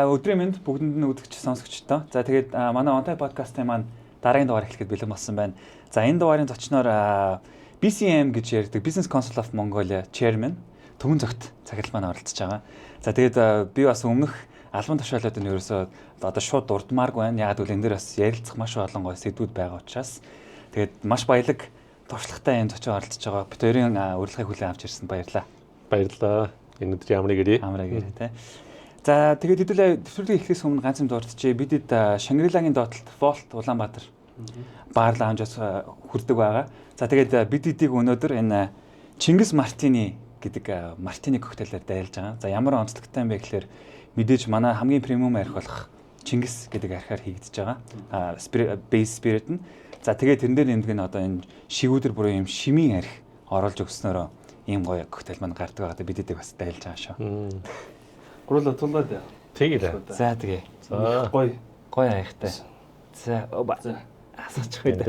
өдрийн мэнд бүгдэнд нь үзэгч сонсогчдоо. За тэгээд манай онтай подкастын маань дараагийн дугаар эхлэхэд бэлэн болсон байна. За энэ дугаарын зочноор BCM гэж ярьдаг Business Council of Mongolia Chairman Төвөн Зөгт цагаал маань оролцож байгаа. За тэгээд би бас өмнөх албан тушаалууд нь ерөөсөө одоо шууд дурдмааргүй байна. Яг гэвэл энэ дээр бас ярилцах маш олон гой сэдвүүд байгаа учраас тэгээд маш баялаг туршлагатай энэ зочин оролцож байгаа. Бид хоёрын урилгыг хүлээн авч ирсэнд баярлалаа. Баярлалаа. Энэ өдөр ямар нэгэрээ. Тий. За тэгээд хэдүүлээ төвлөрийн эхлээс өмнө ганц юм дурдчихъя. Бидэд Шангрилагийн доотлолт Vault Улаанбаатар баар лаунжаас хүрдэг байгаа. За тэгээд бид эдийг өнөөдөр энэ Чингис Мартини гэдэг мартини коктейлээр дайлж байгаа. За ямар онцлогтой юм бэ гэхээр мэдээж манай хамгийн премиум арх болох Чингис гэдэг архаар хийгдэж байгаа. Base spirit нь. За тэгээд тэрэн дээр нэмдэг нь одоо энэ шигүүдэр бүрээ юм шимийн арх оруулж өгснөөрөө ийм гоё коктейл маань гардаг байгаа. Бид эдийг бас дайлж байгаа шүү. Гурлаа тулаад. Тэгээ. За тэгээ. За гоё аяхтай. За асуучих үү.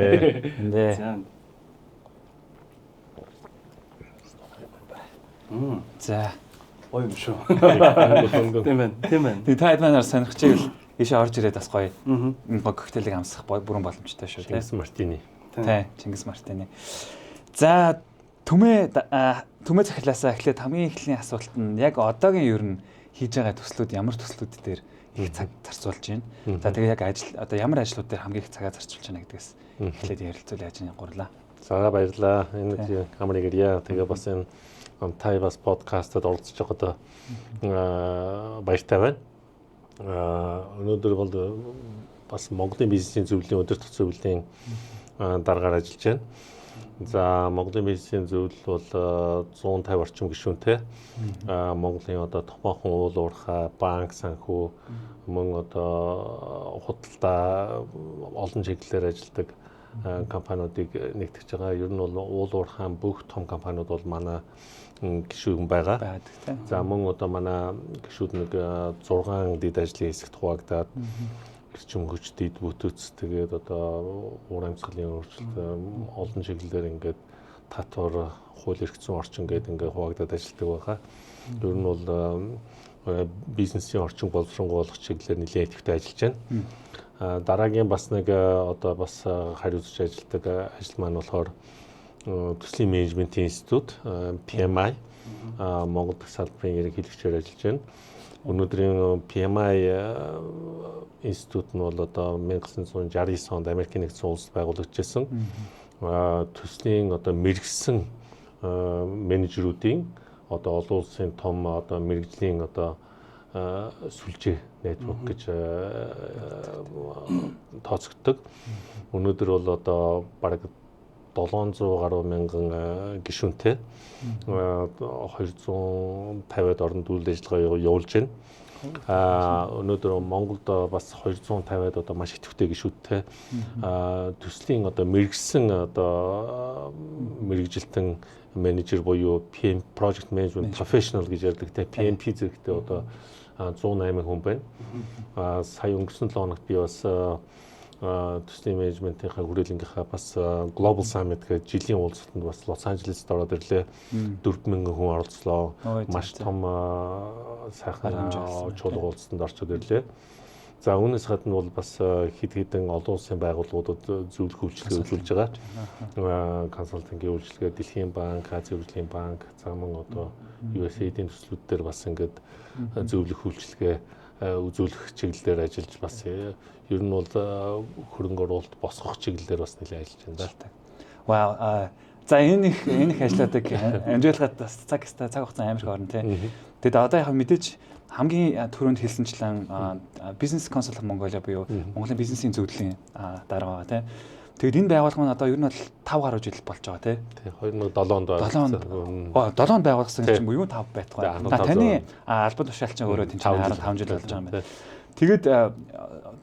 За. За. Гоё юм шүү. Тийм ээ. Тэгээ та адманаар сонирхож ивэл ийшээ орж ирээд бас гоё. Энэ гоё коктейлийг амсах бүрэн боломжтой шүү. Чингис Мартини. Тий, Чингис Мартини. За түмээ захилаасаа эхлээд хамгийн эхлийн асуулт нь яг одоогийн ер нь хийж байгаа төслүүд ямар төслүүд дээр их цаг зарцуулж байна. За тэгээ яг одоо ямар ажлууд дээр хамгийн их цагаа зарцуулж байна гэдгээс эхлээд ярилцуул яаж нэг гурлаа. За баярлалаа. Энэ камерыг ирье. Тэгээ бас энэ онтай бас подкастад оролцож байгаадаа баяртай байна. Өнөөдөр бол бас Монголын бизнесийн зөвлөлийн өдөртөх зөвлөлийн дараагаар ажиллаж байна. За Монголын бизнесийн зөвлөл бол 150 орчим гишүүнтэй. Монголын одоо томоохон уул уурхай, банк, санхүү, мөн одоо худалдаа олон чиглэлээр ажилладаг компаниудыг нэгтгэж байгаа. Ер нь бол уул уурхайн бүх том компаниуд бол манай гишүүн байгаа. За мөн одоо манай гишүүд нэг 6 дэд ажлын хэсэгт хуваагдаад эрчим хүч, дэд бүтц тэгээд одоо уур амьсгалын өөрчлөлт олон чиглэлээр ингээд татвар, хууль эрх зүйн орчин гэдэг ингээд хуваагдаад ажилладаг байгаа. Ер нь бол бизнесийн орчин боловсронгуй болгох чиглэлээр нэлээд идэвхтэй ажиллаж байна. Дараагийн бас нэг одоо бас хариуцж ажилладаг ажил маань болохоор Төслийн менежментийн институт PMI Монгол дахь салбарын ерөнхийлөгчөөр ажиллаж байна. Өнөөдрийн PMI институт нь бол одоо 1969 онд Америкийн нэгдсэн улсад байгуулагдсан. Төслийн одоо мэрэгсэн менежерүүдийн одоо олон улсын том одоо мэрэгжлийн одоо сүлжээ network гэж тооцогддог. Өнөөдөр бол одоо бараг 700 гаруй мянган гишүүнтэй 250-ад орнд үйл ажиллагаа явуулж байна. Өнөөдөр Монголд бас 250-ад одоо маш идэвхтэй гишүүдтэй төслийн одоо мэрэгсэн одоо мэрэгжилтэн менежер буюу PM Project Management Professional гэж ярьдаг те PMP зэрэгтэй одоо 108 хүн байна. Сая өнгөрсөн 7 хоногт би бас төслийн менежментийнхаа хүрээлэнгийнхаа бас Global Summit гэж жилийн уулзалтанд бас Лос Анжелест ороод ирлээ. 4000 хүн оролцлоо. Маш том сайхан чуулга уулзалтанд орчод ирлээ. За үүнээс гадна бол бас хэд хэдэн олон улсын байгууллагуудад зөвлөх үйлчилгээ үзүүлж байгаа. Консалтингийн үйлчилгээ, Дэлхийн банк, Азийн хөгжлийн банк, заман одоо USAID-ийн төслүүд дээр бас ингээд зөвлөх үйлчилгээ үзүүлэх чиглэлээр ажиллаж бас ер нь бол хөрөнгө оруулалт босгох чиглэлээр бас нэлээд ажиллаж байна да. Вау. За энэ их ажлуудыг амжилтгаад цаг хугацаа амар их орно тий. Тэгэд одоо яг мэдээж хамгийн түрүүнд хэлсэнчлэн Business Council of Mongolia буюу Монголын бизнесийн зөвлөлийн дарга байгаа тий. Тэгэд энэ байгууллага маань одоо ер нь бол 5 гаруй жил болж байгаа тий. 2007 онд байгуулсан. 7 онд байгуулсан чинь буюу 5 байтугай. Таны албан тушаалч чинь өөрөө тэнцээ 15 жил болж байгаа юм байна. Тэгэд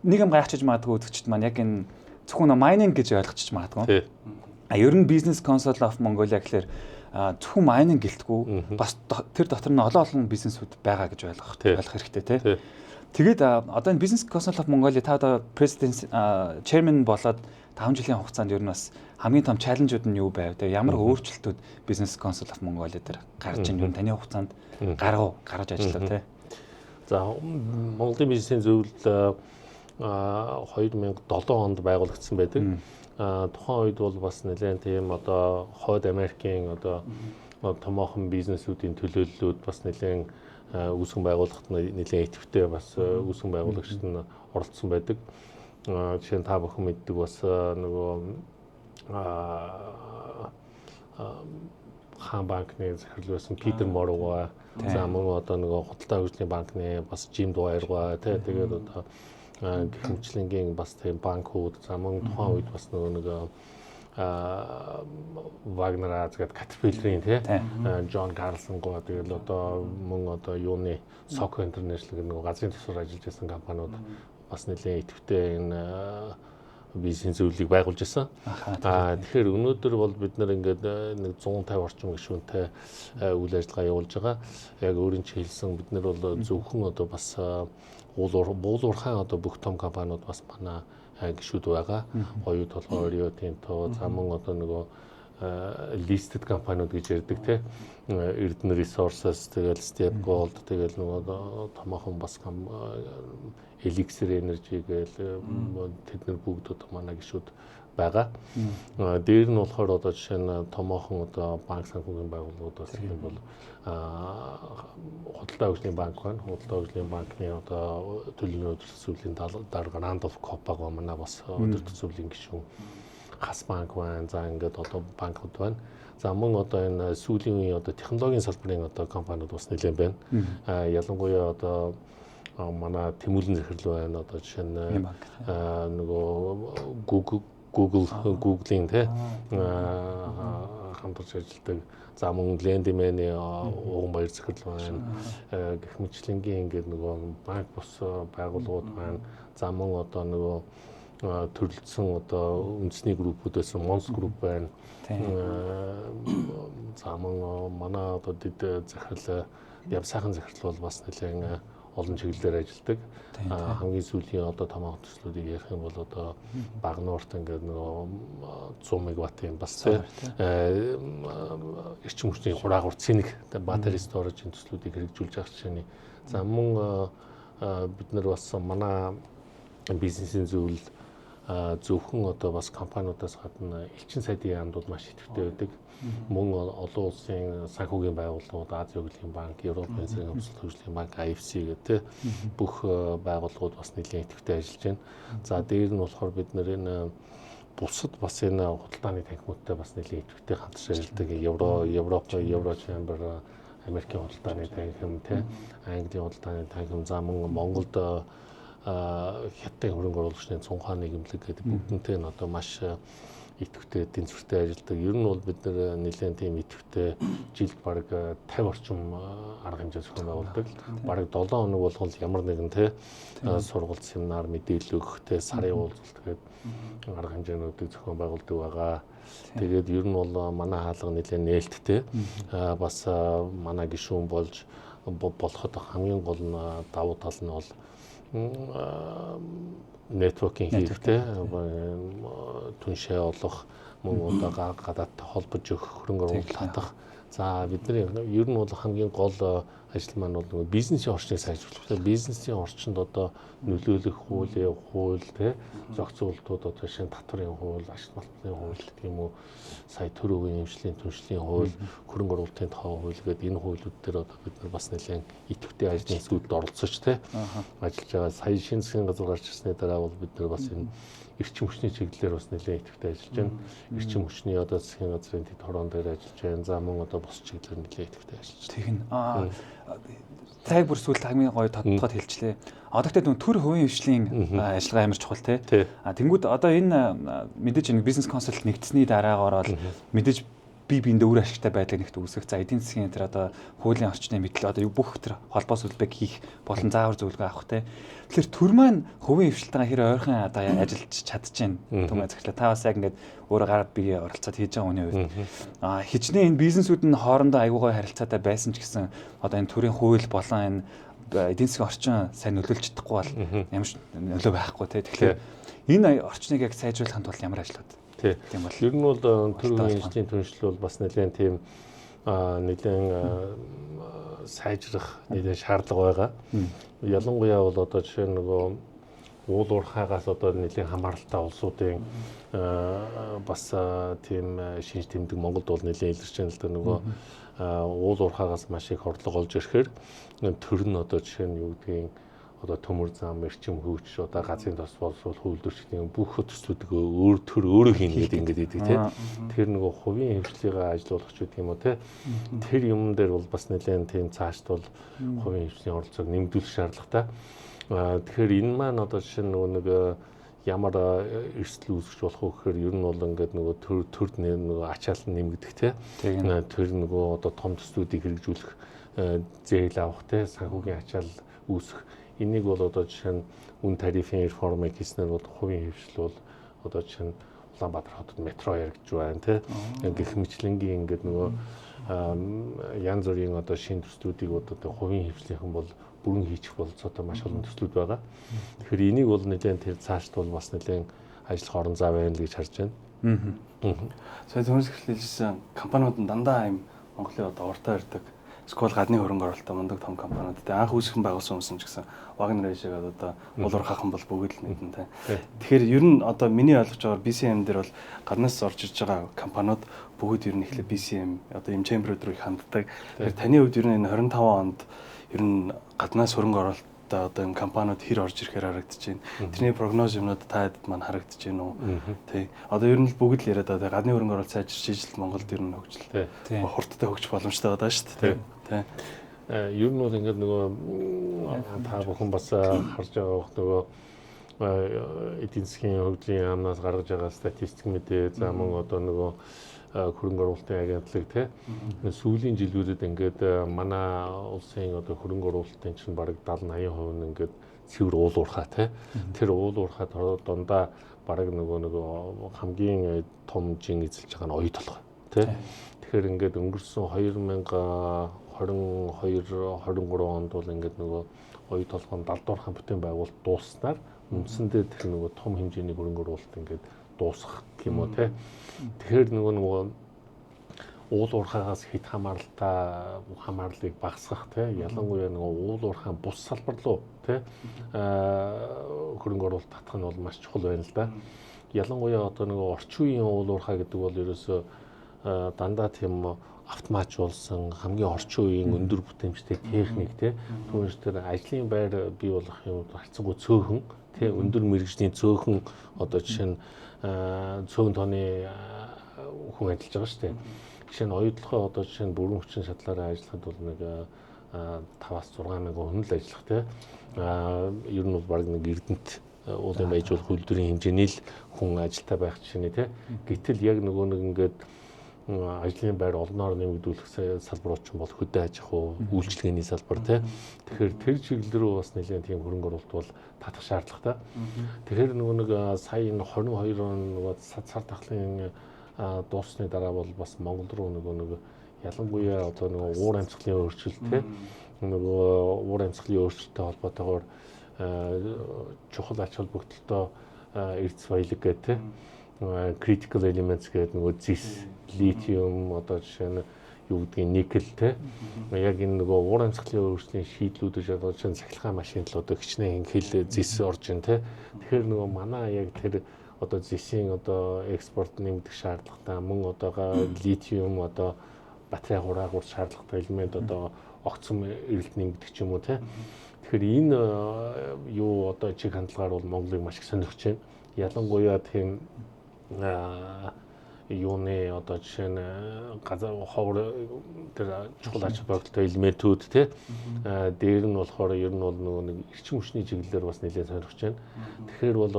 нэг юм гайхчихж магадгүй үзэгчд маань яг энэ зөвхөн майнинг гэж ойлгочих магадгүй. Ер нь Business Council of Mongolia гэхэлэр зөвхөн майнинг гэлтгүй бас тэр дотор нь олон бизнесүүд байгаа гэж ойлгох хэрэгтэй тий. Тэгээд одоо энэ Business Council of Mongolia та одоо President Chairman болоод 5 жилийн хугацаанд ер нь бас хамгийн том чаленжууд нь юу байв? Тэгээ ямар өөрчлөлтүүд Business Council of Mongolia дээр гарч ийн ер нь таны хугацаанд гаргаж ажиллаа тий. За Монголын бизнесийн зөвлөл 2007 онд байгуулагдсан байдаг. Тухайн үед бол бас нэлээд тийм одоо Хойд Америкийн одоо томоохон бизнесүүдийн төлөөллүүд бас нэлээд үүсгэн байгуулахад нэлээд идэвхтэй бас үүсгэн байгуулагчид нь оролцсон байдаг. Жишээ нь та бүхэн мэддэг бас нөгөө хаан банкны захирал байсан Питер Моргова, за мөн одоо нөгөө худалдаа хөгжлийн банкны бас Жим Дуайргаа тэгээд одоо гихмчлэнгийн бас тийм банкуд за мөн тухайн үед бас нөгөө Вагнер гэдэг Caterpillar-ийн Джон Карлсон гоо тэгэл одоо мөн одоо юуны Soco International гэдэг нөгөө газрын төсвөр ажиллаж байсан компаниуд бас нэлээд идэвхтэй энэ бизнесийн зөвлөлийг байгуулж ирсэн. Тэгэхээр өнөөдөр бол бид нар ингээд нэг 150 орчим гишүүнтэй үйл ажиллагаа явуулж байгаа. Яг өөрийн ч хэлсэн бид нар бол зөвхөн одоо бас буулуурхайн одоо бүх том компаниуд бас манай гишүүд байгаа. Оюут толгой, Rio Tinto, за мөн одоо нөгөө listed компаниуд гэж ярьдаг те. Erden Resources, тэгэл Step Gold, тэгэл нөгөө томоохон бас Elixir Energy гээл тэд нар бүгд одоо манай гишүүд байгаа. Дээр нь болохоор одоо жишээ нь томоохон одоо банк санхүүгийн байгууллагууд бас юм бол худалдаа хөгжлийн банк байна. Худалдаа хөгжлийн банкны одоо төлөвлөгөө төсвөлийн дарга Randolph Copa-го манай бас өдөр төсвөлийн гишүүн Хас банк байна. За ингээд одоо банкуд байна. За мөн одоо энэ сүүлийн үеийн одоо технологийн салбарын одоо компаниуд бас нэлээд байна. Ялангуяа одоо манай тэмүүлэн захирал байна. Одоо жишээ нь нөгөө Google-ийн хамтарч ажилладаг. За мөн Lendman-ийн уган баяр захирал байна. Гэх мэтлэнгийн ингээд нөгөө банк бус байгууллагууд байна. За мөн одоо нөгөө төрөлдсөн одоо үндэсний группүүдээс Mons Group байна. За мөн манай одоо дэд захирал Явсайхан захирал бол бас нэлээд олон чиглэлээр ажилладаг. Хамгийн сүүлийн одоо томоохон төслүүдийг ярих юм бол одоо Багнуурт ингээд нөгөө 100 мегаваттын бас эрчим хүчний хураагур цэник battery storage-ийн төслүүдийг хэрэгжүүлж байгаа жишээний. За мөн бид нар бас манай бизнесийн зөвлөл зөвхөн одоо бас компаниудаас гадна элчин сайдын яамдууд маш идэвхтэй байдаг. Мөн олон улсын санхүүгийн байгууллагууд, Азийн хөгжлийн банк, Европын зэрэг хөгжлийн банк, IFC гэдэг бүх байгууллагууд бас нэлээд идэвхтэй ажиллаж байна. За дээр нь болохоор бид нэр энэ бусад бас энэ худалдааны танхимуудтай бас нэлээд идэвхтэй хамтарч ажилладаг. Евро Chamber, Америкийн худалдааны танхим, Английн худалдааны танхим, за мөн Монголд хятадын хөрөнгө оруулагчны цонхоо нийгэмлэг гэдэг бүгднтэй нь одоо маш идэвхтэй эдийн засгтай ажилладаг. Ер нь бол бид нэр нэлээд тийм идэвхтэй жилд бараг 50 орчим арга хэмжээ зохион байгуулдаг. Бараг 7 хоног болгол ямар нэгэн сургалт, семинар, мэдээлэл өгөх, сарын уулзалт гэдэг арга хэмжээнүүдийг зохион байгуулдаг байгаа. Тэгээд ер нь бол манай хаалга нэлээд нээлттэй. Бас манай гишүүн болоход хамгийн гол нь давуу тал нь бол networking хийхтэй түншээ олох мөн одоо гадаадтай холбож өгөх хөрөнгө оруулалт хадах. За бидний ер нь бол хамгийн гол ажил маань бол бизнесийн орчныг сайжруулах. Бизнесийн орчинд одоо нөлөөлөх хууль зохицуултууд одоо жишээ нь татварын хууль, ашигт малбарын хууль гэх юм уу, сая төрийн эмчлийн түншлийн хууль, хөрөнгө оруулалтын тоо хууль гэдэг энэ хуулиуд дээр одоо бид нар бас нэлээд идэвхтэй ажлын хэсгүүдэд оролцож ажиллаж байгаа. Сая шинэ засгийн газар гарч ирсний дараа бол бид нар бас энэ эрчим хүчний чиглэлээр бас нэлээд идэвхтэй ажиллаж байна. Эрчим хүчний одоо засгийн газрын тэд хорон дээр ажиллаж байна. За мөн одоо бус чиглэлээр нэлээд идэвхтэй ажиллаж байна. Тэгнь цайг бүр сүүлд хамгийн гоё тодтогод хэлчлээ. Одоо гэдэг төр хувийн хвшлийн ажиллагаа амар чухал тий. Тэнгүүд одоо энэ мэдээж нэг бизнес консалт нэгдсэний дараагаар бол мэдээж бие биендээ үр ашигтай байдлыг нэгт үүсгэх. За эдийн засгийн тэр одоо хуулийн орчны мэдлэл одоо бүх тэр холбоо сүлбэг хийх болон заавар зөвлөгөө авах те. Тэгэхээр төр маань хувийн хвшилтайгаа хэр ойрхон одоо ажиллаж чадчихээн түмээ захирлаа. Та бас яг ингээд өөрөө гар бие оролцоод хийж байгаа хүний үед хичнээн энэ бизнесүүд нь хоорондоо аягүй гой харилцаатай байсан ч гэсэн одоо энэ төрийн хууль болон энэ эдийн засгийн орчин сайн нөлөөлж чадахгүй бол ямар ч нөлөө байхгүй те. Тэгэхээр энэ орчныг яг сайжруулахын тулд ямар ажлууд тийм бол ер нь бол төрийн инженерийн түншлэл бол бас нэлээд тийм нэлээд сайжрах нэлээд шаардлага байгаа. Ялангуяа бол одоо жишээ нь нөгөө уул уурхаагаас одоо нэлээд хамааралтай улсуудын бас тийм шинж тэмдэг Монголд бол нэлээд илэрч байна л да нөгөө уул уурхаагаас маш их орлого олж ирэхээр төр нь одоо жишээ нь юу гэдгийг одоо төмөр зам, эрчим хөгж, одоо газрын тос боловсруул үйлдвэрчдийн бүх төслүүдийг өөр төр өөрөө хийнэ гэдэг ингээд идэг тийм. Тэр нөгөө хувийн хвшлийг ажилуулах ч гэдэг юм уу тийм. Тэр юм дээр бол бас нэлээд тийм цаашд бол хувийн хвшлийн оролцоог нэмэгдүүлэх шаардлагатай. Тэгэхээр энэ маань одоо жишээ нь нөгөө нэг ямар эрсдэл үүсгэж болох вэ гэхээр ер нь бол ингээд нөгөө төр нөгөө ачаал нэмэгдэх тийм. Тэр нөгөө одоо том төслүүдийг хэрэгжүүлэх зээл авах тийм санхүүгийн ачаал үүсэх. Энийг бол одоо жишээ нь үн тарифын реформыг хийснээр бол хувийн хвшил бол одоо жишээ нь Улаанбаатар хотод метро яригдж байна тийм. Гэх мэтлэнгийн ингээд нөгөө янз бүрийн одоо шинэ төслүүдийг одоо хувийн хвшлийнхэн бол бүрэн хийчих болцоотой маш олон төслүүд байгаа. Тэгэхээр энийг бол нэлээд тэр цаашд бол бас нэлээд ажиллах орон зай байна л гэж харж байна. Сая төмөрс хэлжсэн компаниуд нь дандаа юм Монголын одоо уртаа ирдэг скол гадны хөрөнгө оруулалттай мундаг том компаниуд. Тэгээ анх үүсгэн байгуулсан хүмүүс ч гэсэн Wagner шиг одоо улуур хахан бол бүгд л мэднэ тэ. Тэгэхээр ер нь одоо миний ойлгож байгаагаар BCM дээр бол гаднаас орж иж байгаа компаниуд бүгд ер нь эхлээ BCM одоо юм чемберүүд рүү их ханддаг. Тэгэхээр таны хувьд ер нь энэ 25 онд ер нь гаднаас хөрөнгө оруулалттай одоо юм компаниуд хэр орж ирэхээр харагдаж байна. Тэрний прогноз юмнууд та хэд маань харагдаж байна уу? Тий. Одоо ер нь л бүгд л яриад байгаа. Гадны хөрөнгө оруулалт сайжирч ижил Монголд ер нь хөгжил хурдтай хөгжих боломжтой байгаа шүү дээ. Тий. Ер нь бол ингээд нөгөө та бүхэн бас харж байгаа нөгөө эдийн засгийн хөгжлийн яамнаас гаргаж байгаа статистик мэдээ за мөн одоо нөгөө хөрөнгө оруулалтын агентлаг тий сүүлийн жилүүдэд ингээд манай улсын одоо хөрөнгө оруулалтын чинь бараг 70-80% нь ингээд цэвэр уул уурхай тий тэр уул уурхай дундаа бараг нөгөө хамгийн том жин эзэлж байгаа нь оюу толгой тий тэгэхээр ингээд өнгөрсөн 2022-23 онд бол ингээд нөгөө оюу толгойн далдуурхан бүтээн байгуулалт дууссанаар үндсэндээ тэр нөгөө том хэмжээний хөрөнгө оруулалт ингээд дуусгах юм уу те. Тэгэхээр нөгөө уул уурхаагаас хэд хамаарлыг багасгах те. Ялангуяа нөгөө уул уурхай бус салбар руу те хөрөнгө оруулалт татах нь бол маш чухал байна л да. Ялангуяа одоо нөгөө орчин үеийн уул уурхай гэдэг бол ерөөсөө дандаа тийм автоматжуулсан хамгийн орчин үеийн өндөр бүтээмжтэй техник тий түүнээс тэр ажлын байр бий болох юм харьцангуй цөөхөн тий өндөр мэргэжлийн цөөхөн одоо жишээ нь цөөн тооны хүн ажиллаж байгаа шүү дээ. Жишээ нь оюутлахаа одоо жишээ нь бүрэн хүчин шатлаараа ажиллахад бол нэг 5-6 мянган хүн л ажиллах тий ер нь бол баг нэг Эрдэнэт уулын байжуулах үйлдвэрийн хэмжээний л хүн ажилтаа байх жишээ нь тий гэтэл яг нөгөө нэг ингээд ажлын байр олноор нэмэгдүүлэх салбарууд ч бол хөдөө аж ахуй үйлчилгээний салбар тий. Тэгэхээр тэр чиглэл рүү бас нэлээд тийм хөрөнгө оруулалт бол татах шаардлагатай. Тэгэхээр нөгөө нэг сая энэ 22 он нөгөө сар тахлын дууссаны дараа бол бас Монгол руу нөгөө ялангуяа одоо нөгөө уур амьсгалын өөрчлөлт тий. Нөгөө уур амьсгалын өөрчлөлттэй холбоотойгоор чухал ач холбогдолтой эрдэс баялаг гэх тий. Critical elements гэдэг нөгөө зис, литиум одоо жишээ нь юу гэдгийг никел те яг энэ нөгөө уур амьсгалын өөрчлөлийн шийдлүүдэж одоо чинь цахилгаан машинд л одоо хичнээн хэл зис орж ин те тэгэхээр нөгөө манай яг тэр одоо зисийн одоо экспорт нэмэгдэх шаардлагатай мөн одоо литиум одоо батарей хураагур шаардлагатай элемент одоо огцом эрэлт нэмэгдэх ч юм уу те тэгэхээр энэ юу одоо чиг хандлагаар бол Монголыг маш их сонирхож байна ялангуяа тийм юуны одоо жишээ нь газар ховор тэр чухал ач холбогдолтой элементүүд те дээр нь болохоор ер нь бол нөгөө нэг эрчим хүчний чиглэлээр бас нэлээд сонирхож байна. Тэгэхээр бол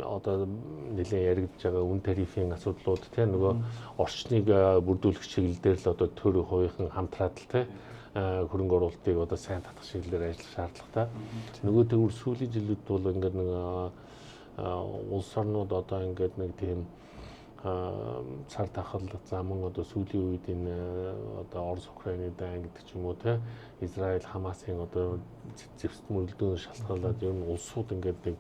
одоо нэлээд яригдж байгаа үн тарифын асуудлууд те нөгөө орчныг бүрдүүлэх чиглэлээр л одоо төр хувийнхан хамтраад л те хөрөнгө оруулалтыг одоо сайн татах чиглэлээр ажиллах шаардлагатай. Нөгөө төгөр сүүлийн жилүүд бол ингээд нэг улс орнууд одоо ингээд нэг тийм цар тахал заман одоо сүүлийн үед энэ одоо Орос Украины дан гэдэг ч юм уу те Израиль Хамасын одоо зэвсэг мөрөлдөөн шалтгаалаад ер нь улсууд ингээд нэг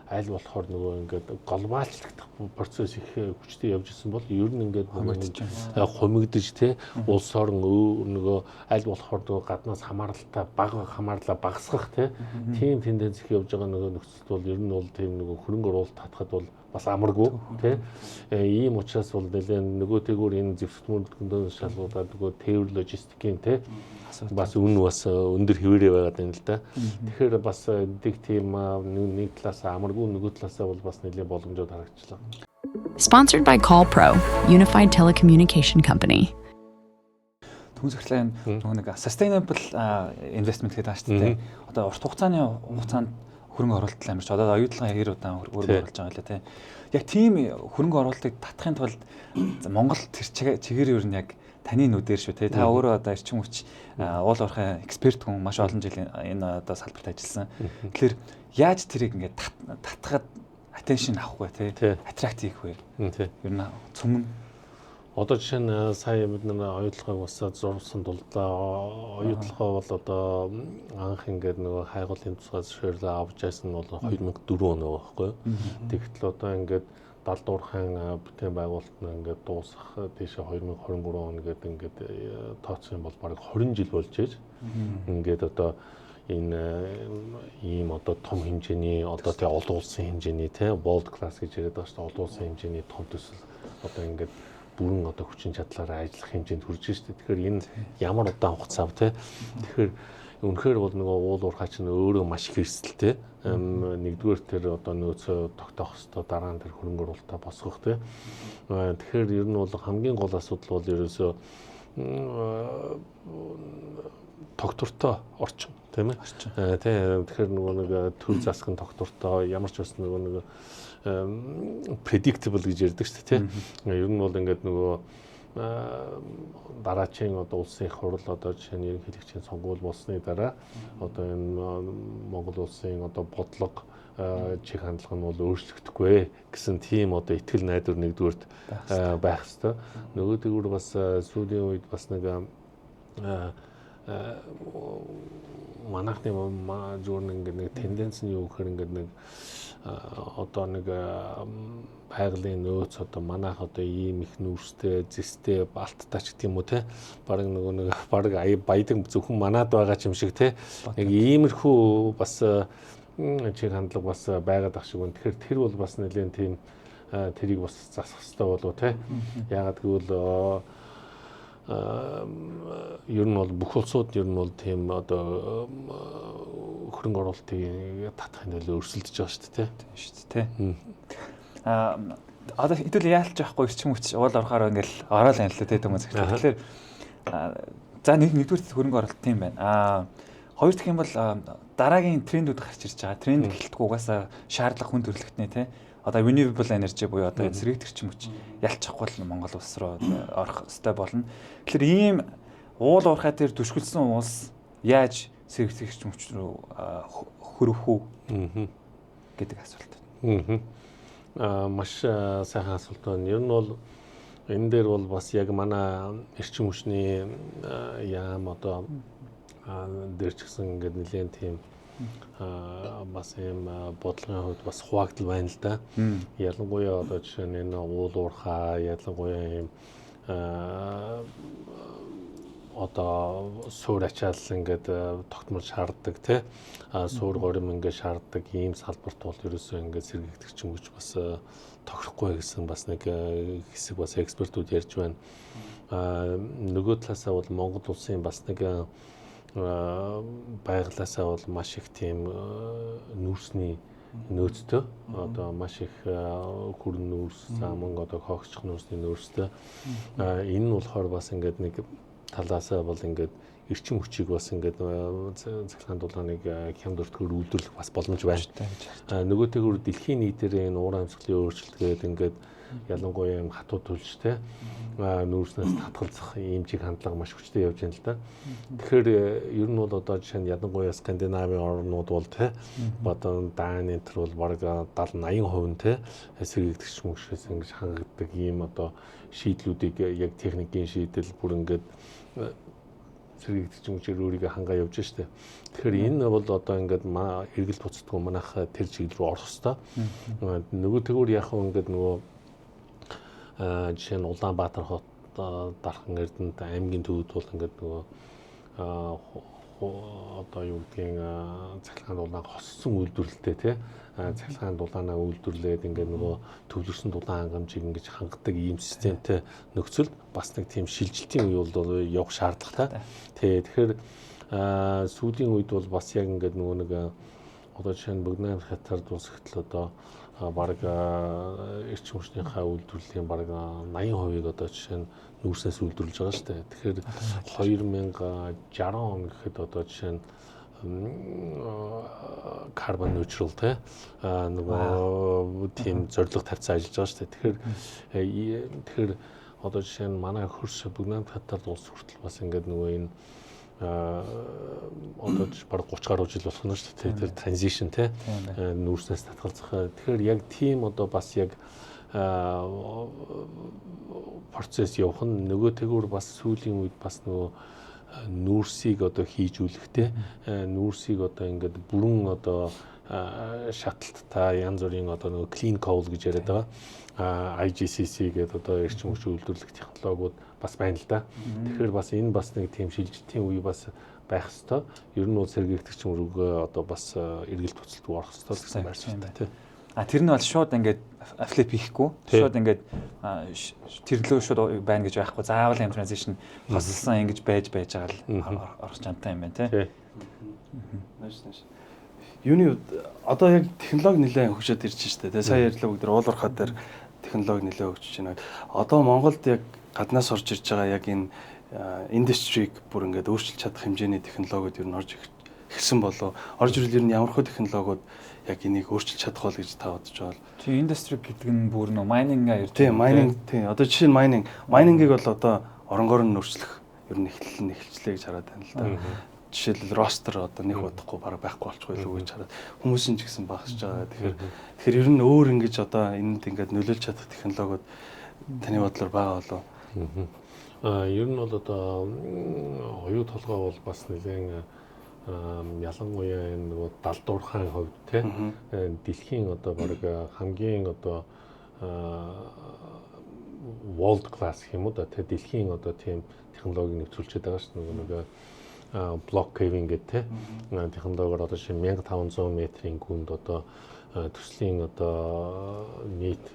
аль болохоор нөгөө ингээд глобалчлагдах процесс их хүчтэй явж исэн бол ер нь ингээд хумигдэж те улс орон нөгөө аль болохоор нөгөө гаднаас хамааралтай багасгах тийм тенденц их явж байгаа нөгөө нөхцөлд бол ер нь бол тийм нөгөө хөрөнгө оруулалт татахад бол бас амаргүй тий ийм учраас бол нэлээд нөгөөтэйгүр энэ зэвсэгтмөрдгөндөө шалгуулаад нөгөө тээвэр логистикийн тий бас бас өндөр хэвээрээ байгаад байна л да. Тэгэхээр бас нэг тийм нэг талаас амаргүй нөгөө талаас бол бас нэлээд боломжууд харагдлаа. Sponsored by CallPro, Unified Telecommunication Company. Түн зөвхөн нэг sustainable investment гэдэг ааш тий. Одоо урт хугацаанд хөрөнгө оруулалт амарч одоо оюутлын 2 удаа хөрөнгө оруулж байгаа лээ тий. Яг тийм хөрөнгө оруулалтыг татахын тулд Монгол тэр чигээр ер нь яг таны нүдээр шүү тий. Та өөрөө одоо эрчим хүч уул уурхай эксперт хүн маш олон жил энэ одоо салбарт ажилласан. Тэгэхээр яаж тэрийг ингээд татахад attention авахгүй тий. Attract хийх вэ? Тий. Ер нь цөмөн одоо жишээ нь сая бид нар оюутлогыг бас зурсан тулдаа оюутлогоо бол одоо анх ингээд нөгөө хайгуулын тусгай зөвшөөрлөө авч байсан нь бол 2004 он байхгүй. Тэгэхдээ одоо ингээд 70 дуурхайн бүтээн байгуулалт нь ингээд дуусах тийшээ 2023 он ингээд тооцсон бол бараг 20 жил болж ээж. Ингээд одоо энэ ийм одоо том хэмжээний одоо тий олон улсын хэмжээний тий world class гэж яриад байгаа шүү дээ. Олон улсын хэмжээний том төсөл одоо ингээд бүрэн одоо хүчин чадлаараа ажиллах хэмжээнд хүрж штэ. Тэгэхээр энэ ямар удаан хугацаа вэ? Тэгэхээр үнэхээр бол нөгөө уул уурхай чинь өөрөө маш их эрсдэлтэй. Нэгдүгээр тэр одоо нөөцөө тогтоох хэвээр дараа нь тэр хөрөнгө оруулалтаа босгох тий. Тэгэхээр ер нь бол хамгийн гол асуудал бол ерөөсөө тогтвортой орчин тийм ээ. Тэгэхээр нөгөө нэг төв засгийн тогтвортой ямар ч бас нөгөө нэг predictable гэж ярьдаг шүү дээ тийм. Ер нь бол ингээд нөгөө дараачийн одоо улсын их хурл одоо жишээ нь ерөнхийлөгчийн сонгуул болсны дараа одоо энэ Монгол улсын одоо бодлого чих хандлага нь бол өөрчлөгдөхгүй гэсэн тийм одоо итгэл найдвар нэгдүгürt байх хэвээр. Нөгөөдөгөр бас сүүлийн үед бас нэг манайхны журн ингээд нэг тенденц нь юу гэхээр ингээд нэг одоо нэг байгалийн нөөц одоо манайх одоо ийм их нүүрстэй зэстэй балттай ч гэх юм уу те баг нөгөө нэг баг баядаг зөвхөн манад байгаа ч юм шиг те яг иймэрхүү бас чих хандлага бас байгаад ах шиг байна. Тэгэхээр тэр бол бас нэлээд тийм тэрийг бас засах хэрэгтэй болов те. Яагаад гэвэл ер нь бол бүх улсууд ер нь бол тийм одоо хөрөнгө оруулалтыг татахын төлөө өрсөлдөж байгаа шүү дээ тий. Одоо хэдүүл яалтж байхгүй эрчим хүч уул орохоор ингээл ороод байна л дээ хүмүүс ихтэй. Тэгэхээр за нэгдүгээр хөрөнгө оруулалт тийм байна. Хоёр дахь юм бол дараагийн трендүүд гарч ирж байгаа. Тренд гэлтгүй угаасаа шаардлага хүн төрөлхтний тий. Одоо renewable energy буюу одоо зэрэг эрчим хүч ялцчихгүй л Монгол улс руу орох ёстой болно. Тэгэхээр ийм уул уурхай дээр түшгэлсэн улс яаж зэрэг эрчим хүч рүү хөрөх үү гэдэг асуулт. Маш сайхан асуулт байна. Ер нь бол энэ дээр бол бас яг манай эрчим хүчний яам одоо дээр ч гэсэн ингээд нэлээд тийм бас ийм бодлогын хувьд бас хуваагдал байна л да. Ялангуяа одоо жишээ нь энэ уул уурхай ялангуяа ийм одоо суур ачаал ингээд тогтмол шаарддаг тий суур горим ингээд шаарддаг ийм салбарт бол ерөөсөө ингээд сэргийгдэх ч юм уу бас тохирохгүй гэсэн бас нэг хэсэг бас экспертүүд ярьж байна. Нөгөө талаасаа бол Монгол улсын бас нэг байглаасаа бол маш их тийм нүүрсний нөөцтэй одоо маш их хүрэн нүүрс мөн одоо хогцох нүүрсний нөөцтэй энэ нь болохоор бас ингээд нэг талаасаа бол ингээд эрчим хүчийг бас ингээд цахилгаан дулааныг хямд өртгөр үйлдвэрлэх бас боломж байна. Нөгөөтэйгүр дэлхийн нийтээр энэ уур амьсгалын өөрчлөлтгээд ингээд ялангуяа юм хатуу төлжтэй нүүрснээс татгалзах ийм чиг хандлага маш хүчтэй явж байна л да. Тэгэхээр ер нь бол одоо жишээ нь ялангуяа Скандинавын орнууд бол те одоо Дани энэ бол бараг 70-80% нь те сэргийгдэгч мөшөөс ингэж хангагддаг ийм одоо шийдлүүдийг яг техникийн шийдэл бүр ингээд сэргийгдэж мөчөр өөрийгөө хангаа явж штэ. Тэгэхээр энэ бол одоо ингээд эргэлт буцдаггүй манайх тэр чиглэл рүү орох хэвээр. Нөгөө тэгвэр яг ингээд нөгөө жишээ нь Улаанбаатар хот Дархан Эрдэнэт аймгийн төвд бол ингээд нөгөө одоо юу гэдгийг цахилгаан дулаан хоссон үйлдвэрлэлтэй тий цахилгаан дулаанаа үйлдвэрлээд ингээд нөгөө төвлөрсөн дулаан хангамжийг ингэж хангадаг ийм системтэй нөхцөлд бас нэг тийм шилжилтийн үе бол явах шаардлагатай. Тэгэхээр сүүлийн үед бол бас яг ингээд нөгөө нэг одоо жишээ нь Богднайр хатар дуусахтал одоо бараг эрчим хүчнийхээ үйлдвэрлэлийн бараг 80% одоо жишээ нь нүүрснээс үйлдвэрлэж байгаа шүү дээ. Тэгэхээр 2060 он гэхэд одоо жишээ нь carbon neutral те нөгөө тийм зорилго тавьсан ажиллаж байгаа шүү дээ. Тэгэхээр одоо жишээ нь манай хөрш Богднайр хатар дуус хүртэл бас ингээд нөгөө энэ одоо баг 30 гаруй жил болох нь шүү дээ. Тэр транзишн те нүүрснээс татгалзах. Тэгэхээр яг тийм одоо бас яг процесс явах нь нөгөө тэгвэр бас сүүлийн үед бас нөгөө нүүрсийг одоо хийж үлэхтэй нүүрсийг одоо ингээд бүрэн одоо шаталттай янз бүрийн одоо нөгөө clean coal гэж яриад байгаа IGCC гэдэг одоо эрчим хүч үйлдвэрлэх технологиуд бас байна л да. Тэгэхээр бас энэ бас нэг тийм шилжилтийн үе бас байх ёстой. Ер нь бол сэргийгдэгч мөрөгөө одоо бас эргэлт буцалд орох ёстой гэсэн байр суурьтай тий. Тэр нь бол шууд ингээд флип хийхгүй шууд ингээд тэрлөө шууд байна гэж байхгүй заавал юм транзишн хослсон ингэж байж байгаа л орох чантай юм байна тий. Юуны одоо яг технологи нэлээд хөгжөөд ирж штэ. Тэгээ сая ярьлаа бүгд уулуурхаа дээр технологи нэлээд хөгжиж байна. Одоо Монголд яг гаднаас орж ирж байгаа яг энэ индустриг бүр ингээд өөрчилж чадах хэмжээний технологиуд ер нь орж ирсэн болов. Орж ирэл ер нь ямархуу технологиуд яг энийг өөрчилж чадах бол гэж та бодож байна. Тийм индустриг гэдэг нь бүр нөө майнингаа ярьж байна. Тийм майнинг тийм. Одоо жишээ нь майнингийг бол одоо оронгоор нь өөрчлөх ер нь эхэлчлээ гэж хараад байна л да. Жишээлбэл ростер одоо нэг удахгүй бараг байхгүй болчихгүй л үү гэж хараад хүмүүс нь ч гэсэн багасж байгаа. Тэгэхээр ер нь өөр ингэж одоо энд ингээд нөлөөлж чадах технологиуд таны бодлоор байгаа болов уу? Ер нь бол одоо оюу толгой бол бас нэлээд ялангуяа энэ нөгөө далдуурхайн хувьд тийм дэлхийн одоо бараг хамгийн одоо world class гэх юм уу да тийм дэлхийн одоо тийм технологиг нэвтрүүлчихэд байгаа шүү дээ нөгөө block caving гэдэг тийм технологиор одоо шинэ 1500 метрийн гүнд одоо төслийн одоо нийт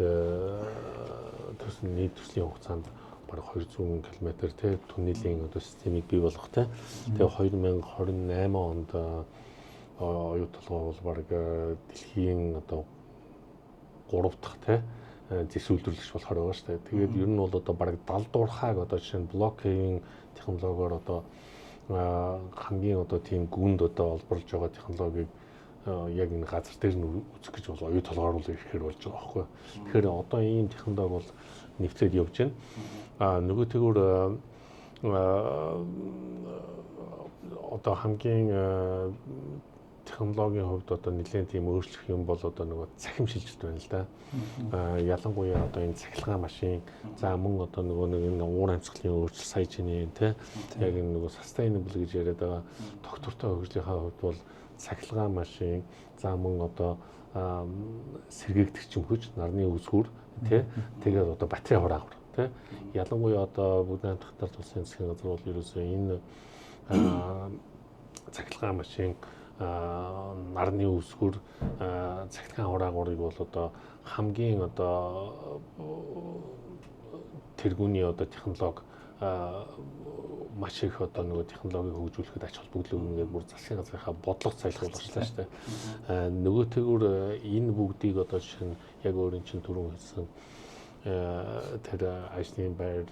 төслийн хугацаанд бараг 200 км тийм түннелийн одоо системийг бий болгох тийм. Тэгээ 2028 онд оюу толгой бол бараг дэлхийн одоо 3 дахь тийм зэс үйлдвэрлэгч болохоор байгаа шүү дээ. Тэгээд ер нь бол одоо бараг далдуурхааг одоо жишээ нь block caving технологиор одоо хамгийн одоо тийм гүнд одоо олборлж байгаа технологиг яг энэ газар дээр нь үзэх гэж бол оюу толгойр бол ихээр болж байгаа байхгүй. Тэгэхээр одоо ийм технологи бол нэвтрээд явж байна. Нөгөө тэгвэр одоо хамгийн технологийн хувьд одоо нэлээд тийм өөрчлөх юм бол одоо нөгөө цахим шилжилт байна л да. Ялангуяа одоо энэ цахилгаан машин за мөн одоо нөгөө нэг энэ уур амьсгалын өөрчлөлт сая чиний те яг энэ нөгөө sustainable гэж яриад байгаа тогтвортой хөгжлийнхаа хувьд бол цахилгаан машин за мөн одоо сэргээгдэгч хүч нарны үсгүүр те тэгээд одоо батарей хураагур те ялангуяа одоо Богднайр хатар улсын засгийн газар бол ерөөсөө энэ цахилгаан машин нарны үсгүүр цахилгаан хураагуурыг бол одоо хамгийн одоо тэргүүний одоо технологи маш их одоо нөгөө технологиг хөгжүүлэхэд ач холбогдол өгнө гэдэг бүр засгийн газрынхаа бодлого сайлгуулчихлаа шүү дээ. Нөгөө тэгвэр энэ бүгдийг одоо жишээ нь яг өөрийн чинь түрүүн хэлсэн тэр ажлын байр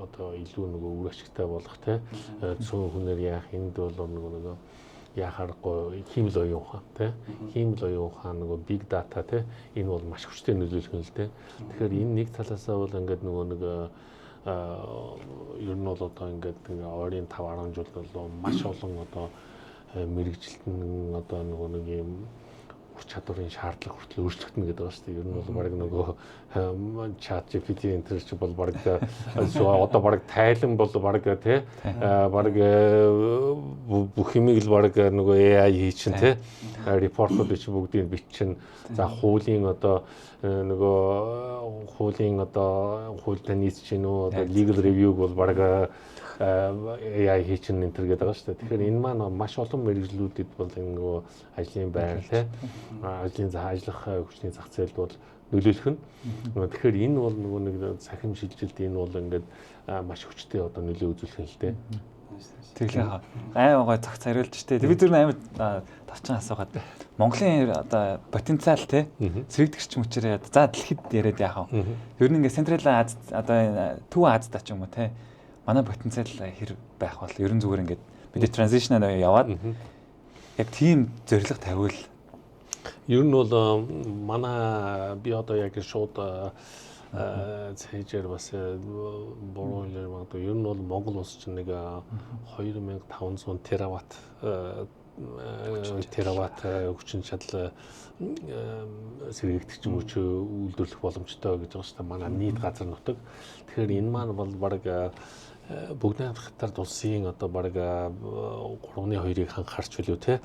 одоо илүү нөгөө үр ашигтай болох те цөөн хүнээр яах энд бол нөгөө яхаарахгүй хиймэл оюун ухаан те хиймэл оюун ухаан нөгөө big data те энэ бол маш хүчтэй нөлөөлөх юм л те. Тэгэхээр энэ нэг талаасаа бол ингээд нөгөө нэг ер нь бол одоо ингээд ойрын 5-10 жил бол маш олон одоо мэрэгжилтэн одоо нөгөө нэг юм ур чадварын шаардлага хүртэл өөрчлөгдөн гэдэг байна шүү дээ. Ер нь бол баг нөгөө чат GPT энэ ч бол баг одоо баг тайлан бол баг тий баг бүх юмыг л баг нөгөө AI хий чинь тий репортууд чи бүгдийг бичин за хуулийн одоо нөгөө хуулийн одоо хуультай нийцж гин үү одоо legal review-г бол баг AI хий чинь энэ төр гэдэг байгаа шүү дээ. Тэгэхээр энэ маань маш олон мэргэжлүүдэд бол энэ нөгөө ажлын байр тий ажлын ажиллах хүчний зах зээлд бол нөлөөлөх нь. Тэгэхээр энэ бол нөгөө нэг цахим шилжилт энэ бол ингээд маш хүчтэй одоо нөлөө үзүүлэх юм л дээ. Тэглээ аймаг гой цагт хариулж штэ. Бид нар амар тавчхан асуугаад Монголын одоо потенциал те сэргийгч мөчрөө за дэлхийд яриад яах вэ? Ер нь ингээ Централ Аз одоо Төв Азтай ч юм уу те манай потенциал хэр байх бол ерөн зүгээр ингээд бид транзишнаар яваад яг тийм зорилго тавиул. Ер нь бол манай би одоо яг шууд цэжээр бас буруу хэлээр магадгүй. Ер нь бол Монгол улс чинь нэг 2500 тераватт хүчин чадал сэргийгдэх юм уу ч үйлдвэрлэх боломжтой гэж байгаа шүү дээ. Манай нийт газар нутаг. Тэгэхээр энэ маань бол баг бүгд найрамдах улсын одоо баг 3-2-ыг ханхаарч билүү те.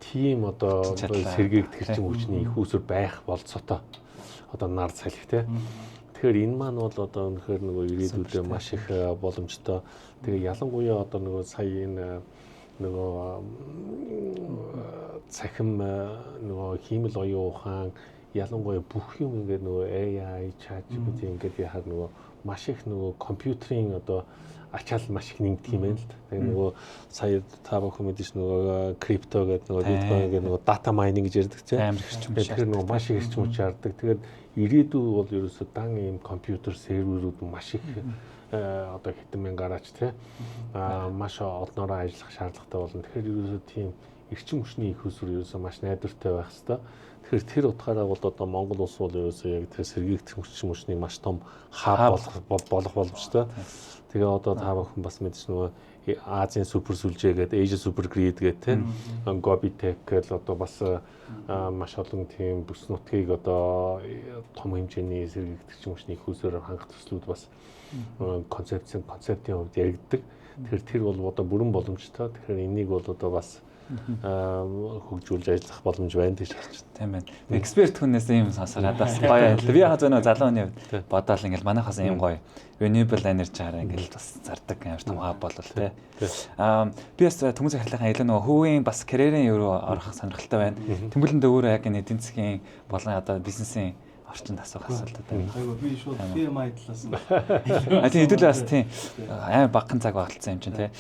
Тийм одоо сэргийгдэх хэрчим хүчний их усүр байх болцоотой. Одоо нар салхи те. Тэгэхээр энэ маань бол одоо үнэхээр нөгөө ирээдүйдээ маш их боломжтой. Тэгээ ялангуяа одоо нөгөө сая энэ нөгөө цахим нөгөө хиймэл оюун ухаан ялангуяа бүх юм ингээд нөгөө AI, ChatGPT ингээд яхаар нөгөө маш их нөгөө компьютерийн одоо ачаал маш их нэгдэх юм байна л да. Тэгээ нөгөө сая та бүхэн мэдээж нөгөө крипто гэдэг нөгөө биткойн гэдэг нөгөө дата майнинг гэж ярьдаг тийм. Амар хэрчим хүч. Тэгэхээр нөгөө маш их хэрчим хүч шаарддаг. Тэгээд ирээдүй бол ерөөсөө дан ийм компьютер серверүүд маш их одоо хэдэн мянган гараач тийм. Маш олноороо ажиллах шаардлагатай болно. Тэгэхээр ерөөсөө тийм эрчим хүчний их усүр ерөөсөө маш найдвартай байх хэрэгтэй. Тэгэхээр тэр утгаараа бол одоо Монгол улс бол ерөөсөө яг тэр сэргийгдэх эрчим хүчний маш том хаб болох боломжтой. Тэгээ одоо та бүхэн бас мэдээж нөгөө Азийн супер сүлжээ гэдэг Asia Super Grid гэдэг тийм Gobitech гэл одоо бас маш олон тийм бүс нутгийг одоо том хэмжээний сэргийгдэх эрчим хүчний их усүрээр хангах төслүүд бас концептын хувьд яригддаг. Тэгэхээр тэр бол одоо бүрэн боломжтой. Тэгэхээр энийг бол одоо бас хөгжүүлж ажиллах боломж байна гэж харж байна. Тийм байна. Эксперт хүнээс ийм сонсоод бас гоё. Би яг зөв залуу хүний хувьд бодоол ингээл манайхаас ийм гоё. Renewable energy хараа ингээл бас зардаг амар том хаб болол тий. Би бас Төмөн захирлын илүү нөгөө хөвийн бас карьерийн руу орох сонирхолтой байна. Тэмүүлэндээ өөрөө яг энэ эдийн засгийн болон одоо бизнесийн орчинд асуух асуултууд байна. Айгу би шууд PMI талаас нь. Тийм хэдүүлээ бас тийм амар багхан цаг багталсан юм чинь тий.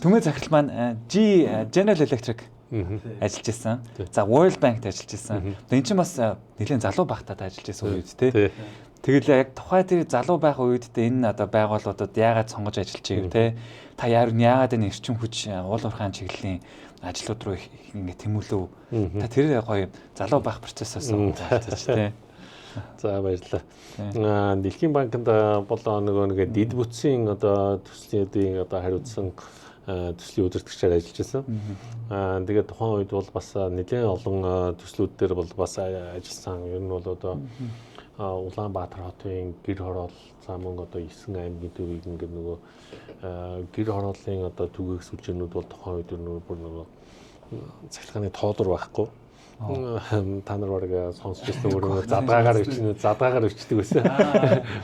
Төмөн захирал маань General Electric ажиллаж исэн. За World Bank-т ажиллаж исэн. Энэ чинь бас нэлээд залуу багтаад ажиллаж исэн үед тий. Тэгэл яг тухай тэр залуу байх үедээ энэ одоо байгууллагуудад яагаад сонгож ажиллаж байгааг те та яагаад энэ эрчим хүч уул уурхайн чиглэлийн ажлууд руу ингэ тэмүүлв та тэр гоё залуу байх процессоос заалтаж те. За баярлалаа. Дэлхийн банкнд бол нөгөө нэг дид бүтцийн одоо төслүүдийн одоо хариуцсан төслийн удирдагчаар ажиллаж байсан. Тэгээд тухайн үед бол бас нэлээд олон төслүүд дээр бол бас ажилласан. Ер нь бол одоо Улаанбаатар хотын гэр хороол за мөн одоо 9 аймгийн төвийг ингээд нөгөө гэр хорооллын одоо түгээх сүлжээнүүд бол тухайн үед нөгөө цахилгааны тоолор байхгүй. Та нар бараг сонсч ирсэн өөрөө задгаагаар өвчдөг байсан.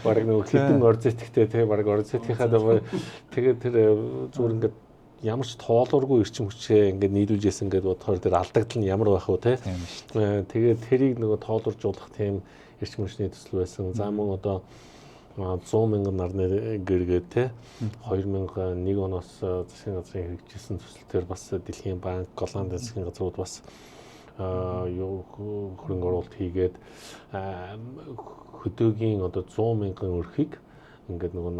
Бараг нөгөө хэдэн орзетиктэй тий бараг орзетикийнхаа тэгээд тэр зүгээр ингээд ямар ч тоолооргүй эрчим хүчээ ингээд нийлүүлжсэн гэдэг бодохоор тэр алдагдал нь ямар байх вэ тий. Тэгээд тэрийг нөгөө тоолоржуулах тийм эрчим хүчний төсөл байсан. За мөн одоо 100 мянган нарны гэргээд те 2001 оноос засгийн газрын хэрэгжүүлсэн төсөлтөөр бас Дэлхийн банк, Голланд засгийн газрууд бас хөрөнгө оруулалт хийгээд хөдөөгийн одоо 100 мянган өрхийг ингээд нөгөө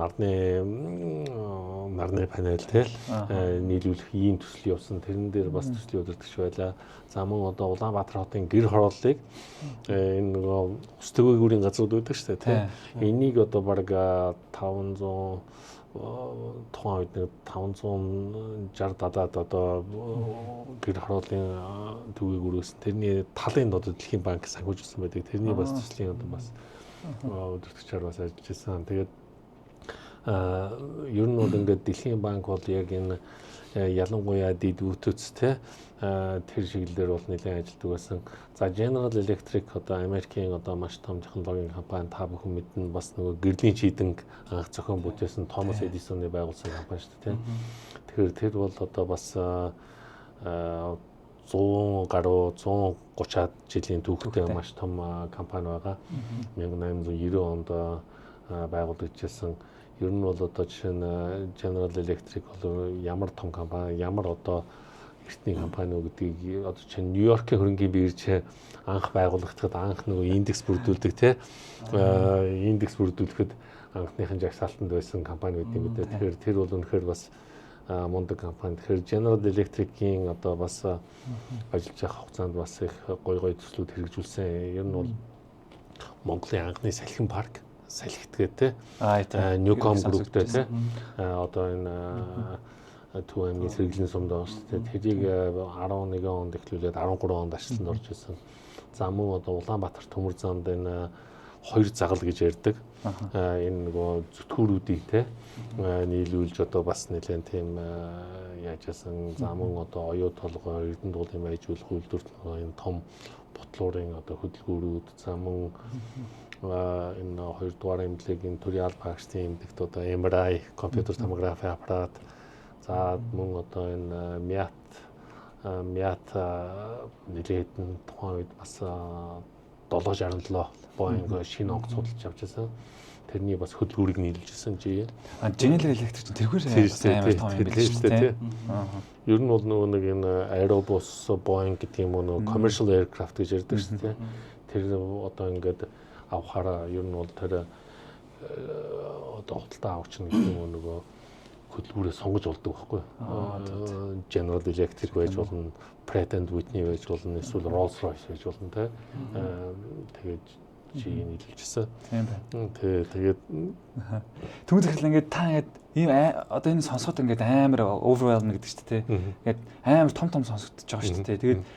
нарны панел те нийлүүлэх ийм төсөл явсан. Тэрэн дээр бас төслийн удирдагч байлаа. За мөн одоо Улаанбаатар хотын гэр хорооллыг энэ нөгөө ус төгөөгүүрийн газрууд байдаг шүү дээ те. Энийг одоо баг 500 тухайн үед нэг 560-70 одоо гэр хорооллын төвийг өргөсөн. Тэрний талын одоо Дэлхийн банк санхүүжүүлсэн байдаг. Тэрний бас төслийн одоо бас өдөртөгчээр бас ажиллаж байсан. Тэгээд ер нь бол ингээд Дэлхийн банк бол яг энэ ялангуяа дид бүтцтэй тэр чиглэлээр бол нэлээд ажилладаг байсан. За General Electric одоо Америкийн одоо маш том технологийн компани та бүхэн мэднэ бас нөгөө гэрлийн чийдэнг анх зохион бүтээсэн Thomas Edison-ы байгуулсан компани шүү дээ. Тэгэхээр тэр бол одоо бас 130-аад жилийн түүхтэй маш том компани байгаа. 1890 онд байгуулагдчихсан. Ер нь бол одоо жишээ нь General Electric бол ямар том компани, ямар одоо эртний компани уу гэдгийг одоо чинь Нью-Йоркийн хөрөнгийн бирж анх байгуулагдахад анх нөгөө индекс бүрдүүлдэг тий. Индекс бүрдүүлэхэд анхныхын жагсаалтанд байсан компани гэдэг юм дээ. Тэгэхээр тэр бол үнэхээр бас мундаг компани. Тэгэхээр General Electric-ийн одоо бас ажиллаж байгаа хугацаанд бас их гой төслүүд хэрэгжүүлсэн. Ер нь бол Монголын анхны салхин парк салхитгээд Newcom Group-тэй тий. Одоо энэ Төв аймгийн сэргэлийн сумд байгаа шүү дээ. Тэрийг 11 онд эхлүүлээд 13 онд ажилтанд орж ирсэн. За мөн одоо Улаанбаатар төмөр замд энэ хоёр загал гэж ярьдаг. Энэ нөгөө зүтгүүрүүдийг те нийлүүлж одоо бас нэлээд тийм яажсэн. За мөн одоо оюу толгой Эрдэнэ дуулын байжуулах үйлдвэрт энэ том ботлуурын одоо хөдөлгөөрүүд за мөн энэ хоёрдугаар эмнэлгийн төрийн алба агштын эмнэлэгт одоо MRI компьютер томографи аппарат за мөн одоо энэ Miat нэлээд тухайн үед бас 767 Boeing шинэ онгоц судалж авчихсан. Тэрний бас хөдөлгөөрийг нийлүүлжсэн чи. General Electric тэрхүү амар том юм биш үү те. Ер нь бол нөгөө нэг энэ Airbus Boeing гэдэг юм уу нөгөө commercial aircraft гэж ярьдаг шүү дээ. Тэр одоо ингээд авахаараа ер нь бол тэр одоо худалдаа авч нэг юм уу нөгөө хөдөлгөөрөө сонгож болдог байхгүй. General Electric байж болно, Pratt & Whitney байж болно, эсвэл Rolls-Royce байж болно те. Тэгээд чи нийлүүлчихсэн. Тийм байна. Тэгээд Түнх захирал ингээд та ингээд ийм одоо энэ сонсоход ингээд амар overwhelm гэдэг чинь те. Ингээд амар том сонсогдож байгаа шүү дээ. Тэгээд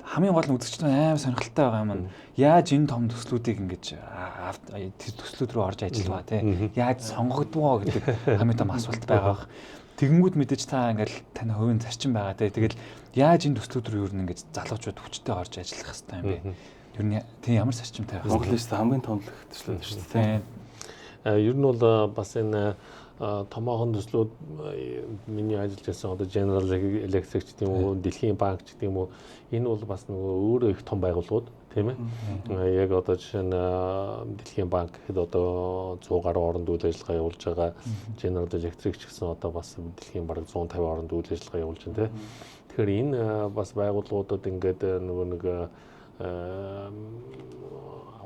хамгийн гол нь үзэгчд амар сонирхолтой байгаа юм. Яаж энэ том төслүүдийг ингэж төслүүд рүү орж ажиллаваа те. Яаж сонгогдвоо гэдэг хамгийн том асуулт байгаа. Тэгэнгүүт мэдээж та ингээд тань хувийн зарчим байгаа те. Тэгэл яаж энэ төслүүд рүү ер нь ингэж залуучууд хүчтэй орж ажиллах хэрэгтэй юм бэ? Ер нь тийм ямар зарчимтай байх вэ? Монголын хамгийн томлох төслүүд шүү дээ. Ер нь бол бас энэ томоохон төслүүд миний ажиллаж байсан одоо General Electric гэдэг юм уу, Дэлхийн банк гэдэг юм уу, энэ бол бас нөгөө өөрөө их том байгууллагууд тийм ээ. Яг одоо жишээ нь Дэлхийн банк гэхэд одоо 100 гаруй оронд үйл ажиллагаа явуулж байгаа. General Electric ч гэсэн одоо бас Дэлхийн бараг 150 оронд үйл ажиллагаа явуулж байна тийм. Тэгэхээр энэ бас байгууллагуудад ингээд нөгөө нэг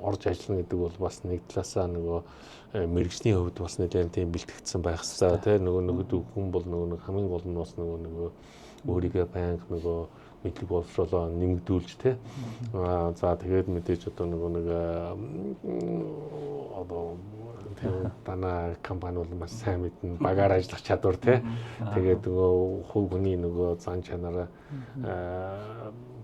орж ажиллана гэдэг бол бас нэг талаасаа нөгөө мэрэгжлийн хувьд бас нэлээд тийм бэлтгэгдсэн байх хэрэгтэй тийм нөгөө хүн бол нөгөө хамгийн гол нь бас нөгөө өөрийгөө банк нөгөө мэдлэг боловсруулаа нэмэгдүүлж тийм за тэгээд мэдээж одоо нөгөө нэг одоо тийм танаа компани бол маш сайн мэднэ багаар ажиллах чадвар тийм тэгээд нөгөө хувь хүний нөгөө зан чанараа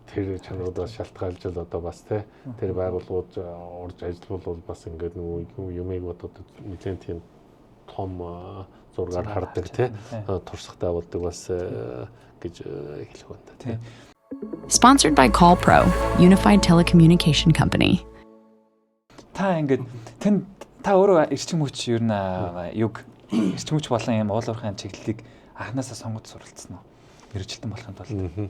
тэр чанаруудаас шалтгаалж л одоо бас тэр байгууллагууд орж ажиллавал бол бас ингээд нөгөө юмыг бодоод нэлээд тийм том зургаар хардаг туршлагатай болдог бас гэж хэлэх байна. Sponsored by CallPro, Unified Telecommunication Company. Та ингээд та өөрөө эрчим хүч ер нь юг эрчим хүч болон юм уулуурхайн чиглэлийг анханасаа сонгож суралцсан уу? Мэргэжилтэн болохын тулд.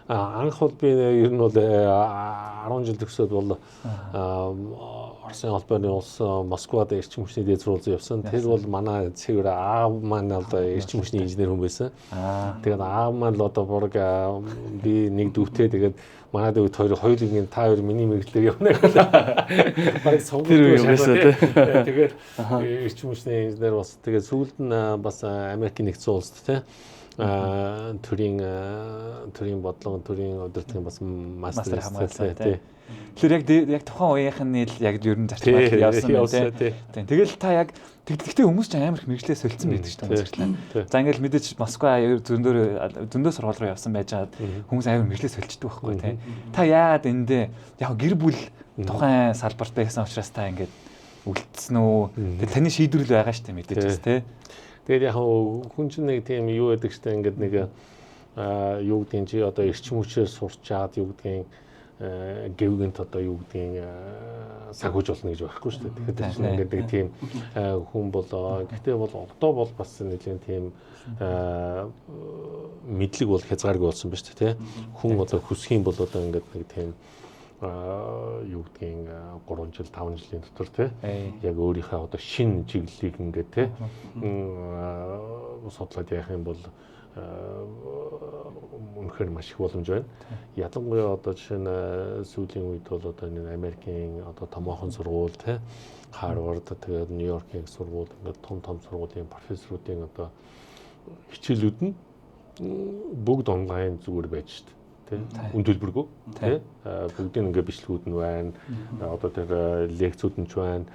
Анх бол би ер нь бол 10 жил төгсөөд бол Оросын холбооны улс Москвад эрчим хүчний дээд сургууль явсан. Тэр бол манай цэвэр аав маань одоо эрчим хүчний инженер хүн байсан. Тэгээд аав маань л одоо бург би нэг дүүтэй тэгээд манай дүүд хоёулын та хоёр миний мэрэгчлэр явна гэхэл баг сонгож байсан. Тэгээд эрчим хүчний инженер бас тэгээд сүүлд нь бас Америкийн нэгдсэн улсад төрийн бодлого төрийн удирдлагын бас мастер хамгаалсан тий. Тэгэхээр яг тухайн үеийнхэн л яг ер нь зарчмаар явсан байна тий. Тэгэл та яг тэгтээ хүмүүс ч амар их мэрэгчлээ солилцсон байдаг шүү дээ үзэгчлээ. За ингээл мэдээж Москва зөндөө сургууль руу явсан байжгаад хүмүүс амар мэрэгчлээ солилцдог байхгүй тий. Та яагаад эндээ яг гэр бүл тухайн салбарт байсан учраас та ингээд үлдсэн үү? Таны шийдвэрл байгаа шүү дээ мэдээж тий. Тэгээд яг хүн чинь нэг тийм юу гэдэг чинь ингээд нэг юу гэдгийг чи одоо эрчим хүчээр сурчаад юу гэдгийг гэвгэнт одоо юу гэдгийг санхүүж болно гэж байхгүй шүү дээ. Тэгэхээр чинь ингээд нэг тийм хүн болоо. Гэхдээ бол одоо бол бас нэлийн тийм мэдлэг бол хязгааргүй болсон ба шүү дээ. Хүн одоо хүсхийн бол одоо ингээд нэг тийм юу гэдгийг 3 жил 5 жилийн дотор тий яг өөрийнхөө одоо шинэ чиглэлийг ингээд тий судлаад явах юм бол үнэхээр маш их боломж байна. Ялангуяа одоо жишээ нь сүүлийн үед бол одоо энэ Америкийн одоо томоохон сургууль тий Харвард тэгээд Нью-Йоркийн сургууль ингээд том сургуулийн профессоруудын одоо хичээлүүд нь бүгд онлайн зүгээр байж шүү дээ. Үн төлбөргүй тий бүгдийн ингээ бичлэгүүд нь байна. Одоо тэр лекцүүд нь ч байна.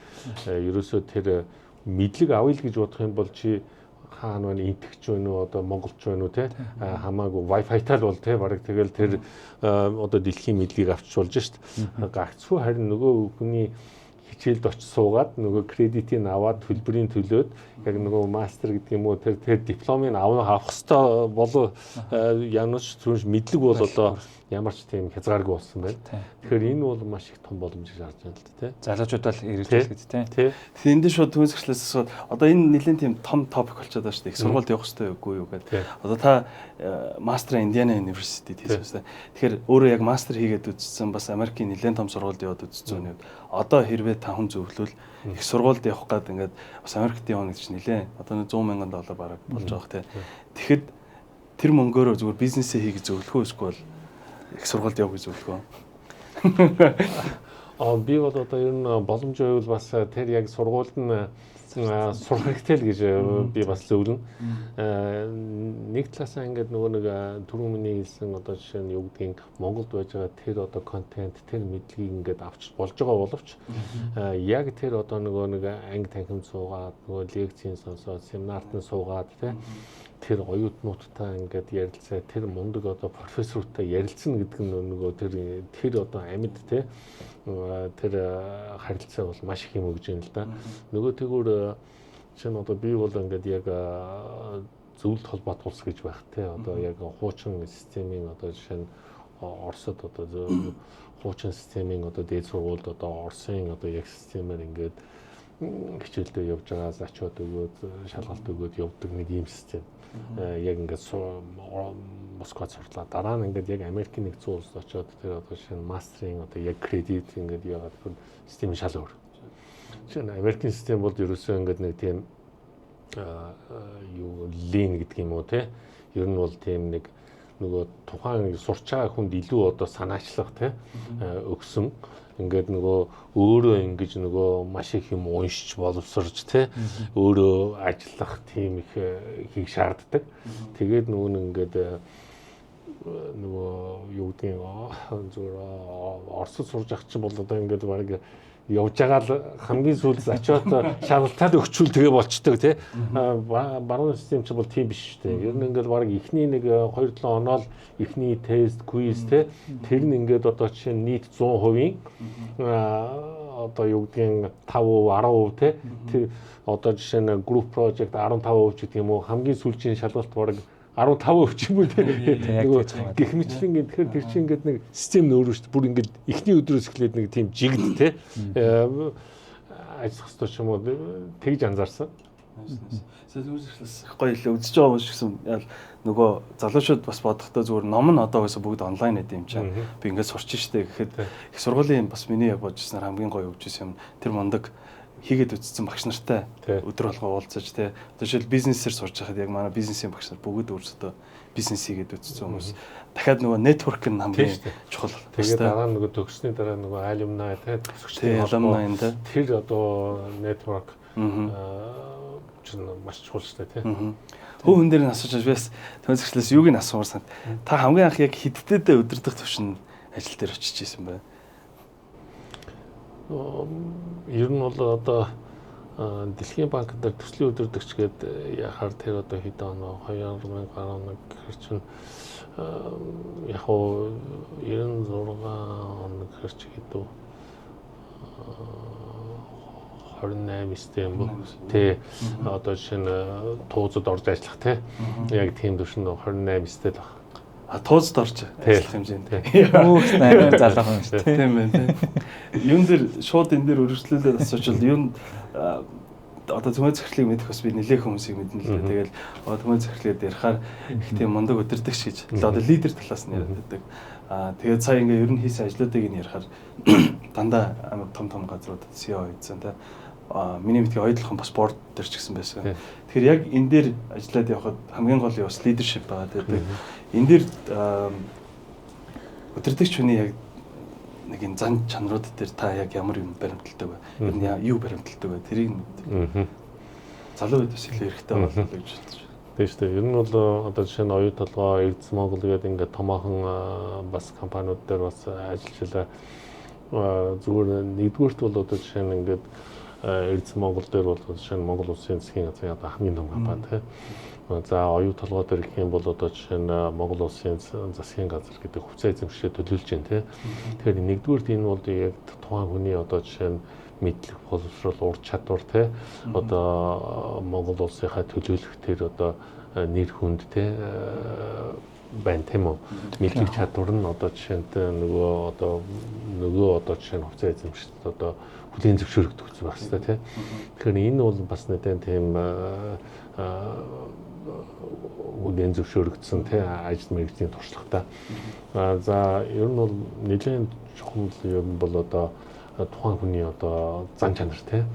Ерөөсөө тэр мэдлэг авъя л гэж бодох юм бол чи хаана байна интэгч байна уу одоо монголч байна уу тий хамаагүй wifi тал бол тий бараг тэгэл тэр одоо дэлхийн мэдлэгийг авчиж болж шít. Гагцгүй харин нөгөө хүний хичээлд очиж суугаад нөгөө кредитийг аваад төлбөрийн төлөөд яг нөгөө мастер гэдэг юм уу тэр дипломыг авах хэвээр болоо янууч түрүүш мэдлэг бол одоо ямар ч тийм хязгааргүй болсон байна. Тэгэхээр энэ бол маш их том боломж гэж харж байна л да тий. Залуучууд бол эргэлзээд тий. Тэгэхээр энд шууд төгсгчлээс асууд одоо энэ нэлийн тийм том топик болчиход байна шүү дээ. Их сургуульд явах хэрэгтэй үгүй юу гэдэг. Одоо та мастер Индиана University хийсэн. Тэгэхээр өөрөө яг мастер хийгээд үзсэн бас Америкийн нэлээд том сургуульд яваад үзсэн үнэ. Одоо хэрвээ та хүн зөвлөвөл их сургуульд явах гээд ингээд бас Америкт явна гэж нэлээ. Одоо $100,000 бараг болж байгаа тий. Тэгэхэд тэр мөнгөөрөө зүгээр бизнесээ хийх зөвлөх үү эсвэл их сургуульд явах гэж зөвлөх үү? Би бол одоо ер нь боломж байвал бас тэр яг сургуульд нь сурах хэрэгтэй л гэж би бас зөвлөнө. Нэг талаасаа ингээд нөгөө нэг түрүүн миний хэлсэн одоо жишээ нь юу гэдгийг Монголд байж байгаа тэр одоо контент тэр мэдлэгийг ингээд авч болж байгаа боловч яг тэр одоо нөгөө нэг анги танхимд суугаад нөгөө лекцийн сонсоод семинарт нь суугаад тэр оюутнуудтай ингээд ярилцаа тэр мундаг одоо профессоруудтай ярилцсан гэдэг нь нөгөө тэр одоо амьд тэр харилцаа бол маш их юм өгж байна л да. Нөгөө тэгүр чинь одоо би бол ингээд яг зөвлөлт холбоот улс гэж байх одоо яг хуучин системийн одоо жишээ нь Оросд одоо хуучин системийн одоо дээд сургуульд одоо Оросын одоо яг системээр ингээд хичээлдээ явж байгаа зочиод өгөөд шалгалт өгөөд явдаг нэг ийм систем. Яг ингээд Москвад сурлаа. Дараа нь ингээд яг Америкийн нэгдсэн улсад очиод тэр одоо шинэ мастерын одоо яг кредит ингээд яагаад гэвэл систем шал өөр. Шинэ Америкийн систем бол ерөөсөө ингээд нэг тийм юу лин гэдэг юм уу те. Ер нь бол тийм нэг нөгөө тухайн сурч байгаа хүнд илүү одоо санаачлах те өгсөн. Ингээд нөгөө өөрөө ингэж нөгөө маш их юм уншиж боловсрч те өөрөө ажиллах тийм их хийх шаарддаг. Тэгээд нөгөө ингээд нөгөө юу гэдгийг зүгээр Оросд сурж ах чинь бол одоо ингээд баг явж байгаа л хамгийн сүүлд очиод шалгалтад өгчүүл тэгээ болчдөг тий. Баруун систем чинь бол тийм биш шүү дээ. Ер нь ингээд баг эхний нэг 2-7 оноо л эхний тест, квиз тий. Тэр нь ингээд одоо жишээ нь нийт 100% одоо юу гэдгийг 5-10% тий. Тэр одоо жишээ нь group project 15% ч гэдэг юм уу хамгийн сүүлийн шалгалт баг 15% ч юм уу тийм гэх мэтлэн тэгэхээр тэр чинь ингээд нэг систем нөөрөө шүү дээ. Бүр ингээд эхний өдрөөс эхлээд нэг тийм жигд те ажиллах хэрэгтэй ч юм уу тэгж анзаарсан. Гоё л үзэж байгаа юм шигсэн нөгөө залуучууд бас бодохдоо зүгээр ном нь одоо байсан бүгд онлайн гэдэг юм чинь би ингээд сурч штэ гэхэд их сургуулийн бас миний яг бодчихснаар хамгийн гоё өгчсэн юм тэр мундаг хийгээд үтцсэн багш нартай өдөр болгоо уулзаж те жишээл бизнесээр сурч байхад яг манай бизнесийн багш нар бүгд өөрсдөө бизнес хийгээд үтцсэн хүмүүс дахиад нөгөө network нь хамгийн чухал. Тэгээд дараа нөгөө төгссөний дараа нөгөө alumni те төгсөгчдийн alumni те тэр одоо network чинь маш чухал шүү дээ тийм. Хүн дээр нь асууж бас томьёолчлээс юуг нь асуумар санд. Та хамгийн анх яг хэддээдээ өдөрдох төвшин ажил дээр очиж исэн бай. Ер нь бол одоо Дэлхийн банк дээр төслийн өдөрдөгч гээд яхаар тэр одоо хэд оноо 2011 гэхэр чинь яг уу 96 он гэхэр чи хэд үү 28 систем бо тэ одоо жишээ нь туузад орж ажиллах те яг тийм төвшөнд 28 систем баг. Туузад орж ажиллах хэмжээнд. Өөх амар залах юм шүү дээ. Тийм байна тийм. Юун дээр шууд энэ дээр өргөжлүүлээд асуучвал юун одоо төмөө захирлыг мэдэх бас би нэлээх хүмүүсийг мэднэ л дээ. Тэгэл төмөө захирлгээд ярихаар их тийм мундаг өдөрдөгч гэж одоо лидер талаас нь яриад. Тэгээд сая ингээ ер нь хийсэн ажлуудыг нь ярихаар дандаа амар том газруудад CEO хийсэн те. Миний мэдээ ойдлох бас борд дээр ч гэсэн байсан. Тэгэхээр яг энэ дээр ажиллаад явхад хамгийн гол нь бас лидершип байгаа гэдэг. Энэ дээр өдөрдөгч хүний яг нэг энэ зан чанарууд дээр та яг ямар юм баримталдаг вэ? Ер нь юу баримталдаг вэ? Тэрийг мэдээ. Залуу үед бас илүү хэрэгтэй болов гэж бодож байна. Тийм шүү дээ. Ер нь бол одоо жишээ нь оюу толгой, Эрдэс Монгол гэдэг ингээд томоохон бас компаниуд дээр бас ажиллажлаа. Зүгээр нэгдүгüүрт бол одоо жишээ нь ингээд Эрдэс Монгол дээр бол жишээ нь Монгол Улсын засгийн газрын одоо хамгийн том компани тийм. За оюу толгой дээр гэх юм бол одоо жишээ нь Монгол Улсын засгийн газар гэдэг хувьцаа эзэмшигчдээ төлөвлөж байна тийм. Тэгэхээр нэгдүгüүрт энэ бол яг тухайн хүний одоо жишээ нь мэдлэг, боловсрол, ур чадвар те одоо Монгол улсынхаа төлөөлөх тэр одоо нэр хүнд те байна тийм үү. Мэдлэг чадвар нь одоо жишээнд нөгөө одоо жишээ нь хувьцаа эзэмшигчд одоо хүлээн зөвшөөрөгдөх зүйл байх хэрэгтэй тийм. Тэгэхээр энэ бол бас нэгэн тийм хүлээн зөвшөөрөгдсөн тийм ажил мэргэжлийн туршлагатай. За ер нь бол нэлээд чухал юм бол одоо тухайн хүний одоо зан чанар тийм.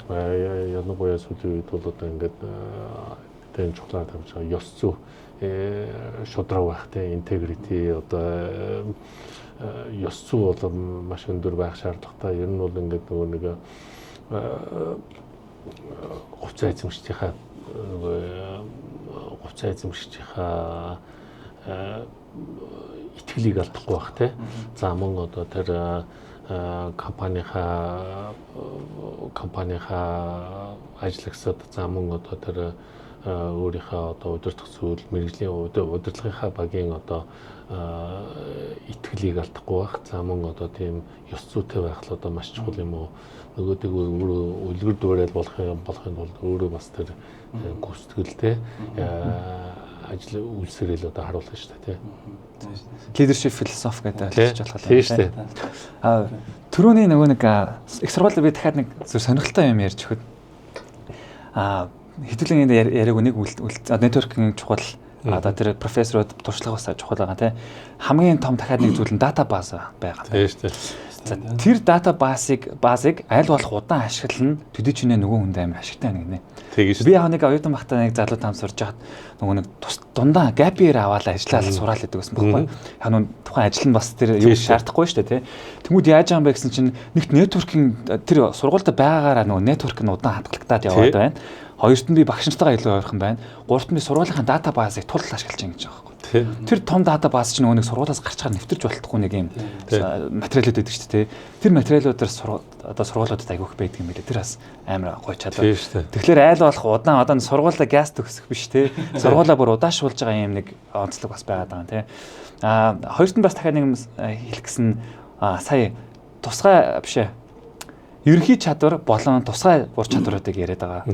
Янагуяа сүүлийн үед бол одоо ингээд тийм чухлаар тавьж байгаа ёс зүй шудраг байх тийм интегрити одоо ёс зүй бол маш өндөр байх шаардлагатай. Ер нь бол ингээд нөгөө нэг хувьцаа эзэмшигчийнхаа итгэлийг алдахгүй байх тийм. За мөн одоо тэр компанийнхаа ажлагчид за мөн одоо тэр өөрийнхөө одоо удирдах зүйл мэргэжлийн удирдлагынхаа багийн одоо итгэлийг алдахгүй байх. За мөн одоо тийм ёс зүйтэй байх л одоо маш чухал юм уу. Нөгөөдөг өөрөө үлгэр дуурайл болохын тулд өөрөө бас тэр гүйцэтгэлтэй ажил үйлсэрэл одоо харуулна шүү дээ тийм. Leadership philosophy гэдэг ойлгож болох тийм шүү дээ. Түрүүний нөгөө нэг их сургуулиуд би дахиад нэг зөв сонирхолтой юм ярьж өгөхөд хэдүүлэн энэ яриаг нэг networking чухал одоо тэр профессорууд туршлагаас чухал байгаа тийм. Хамгийн том дахиад нэг зүйл нь database байгаа. Тийм шүү дээ. Тэр database-ыг аль болох удаан ашиглана төдий чинээ нөгөө хүнд амар ашигтай байна гинэ. Би яг нэг оюутан багтаа нэг залуу таам сурж хаад нөгөө нэг дундаа gap year аваад ажиллаад сураал гэдэг байсан байхгүй. Яг нь тухайн ажил нь бас тэр юу шаардахгүй шүү дээ тий. Тэнгүүд яаж байгаа юм бэ гэсэн чинь нэгт networking тэр сургуультай байгаагаараа нөгөө network нь удаан хадгалагдаад яваад байна. Хоёрт нь би багш нартайгаа илүү ойрхон байна. Гуравт нь би сургуулийнхаа database-ыг тул ашиглаж байгаа гэж байгаа байхгүй. Тэр том database чинь нөгөө нэг сургуулиас гарч чаар нэвтэрч болохгүй нэг юм материалууд байдаг шүү дээ. Тэр материалуудаар одоо сургуулиудад агиух байдаг юм билээ. Тэр бас амар гоё чадвар. Тэгэхээр айл болох одоо сургуулаа газ төгсөх биш те. Сургуулаа бүр удаашуулж байгаа юм нэг онцлог бас байгаад байгаа те. Хоёрт нь бас дахиад нэг хэлэх гэсэн сая тусгай бишээ. Ерөнхий чадвар болон тусгай ур чадваруудыг яриад байгаа.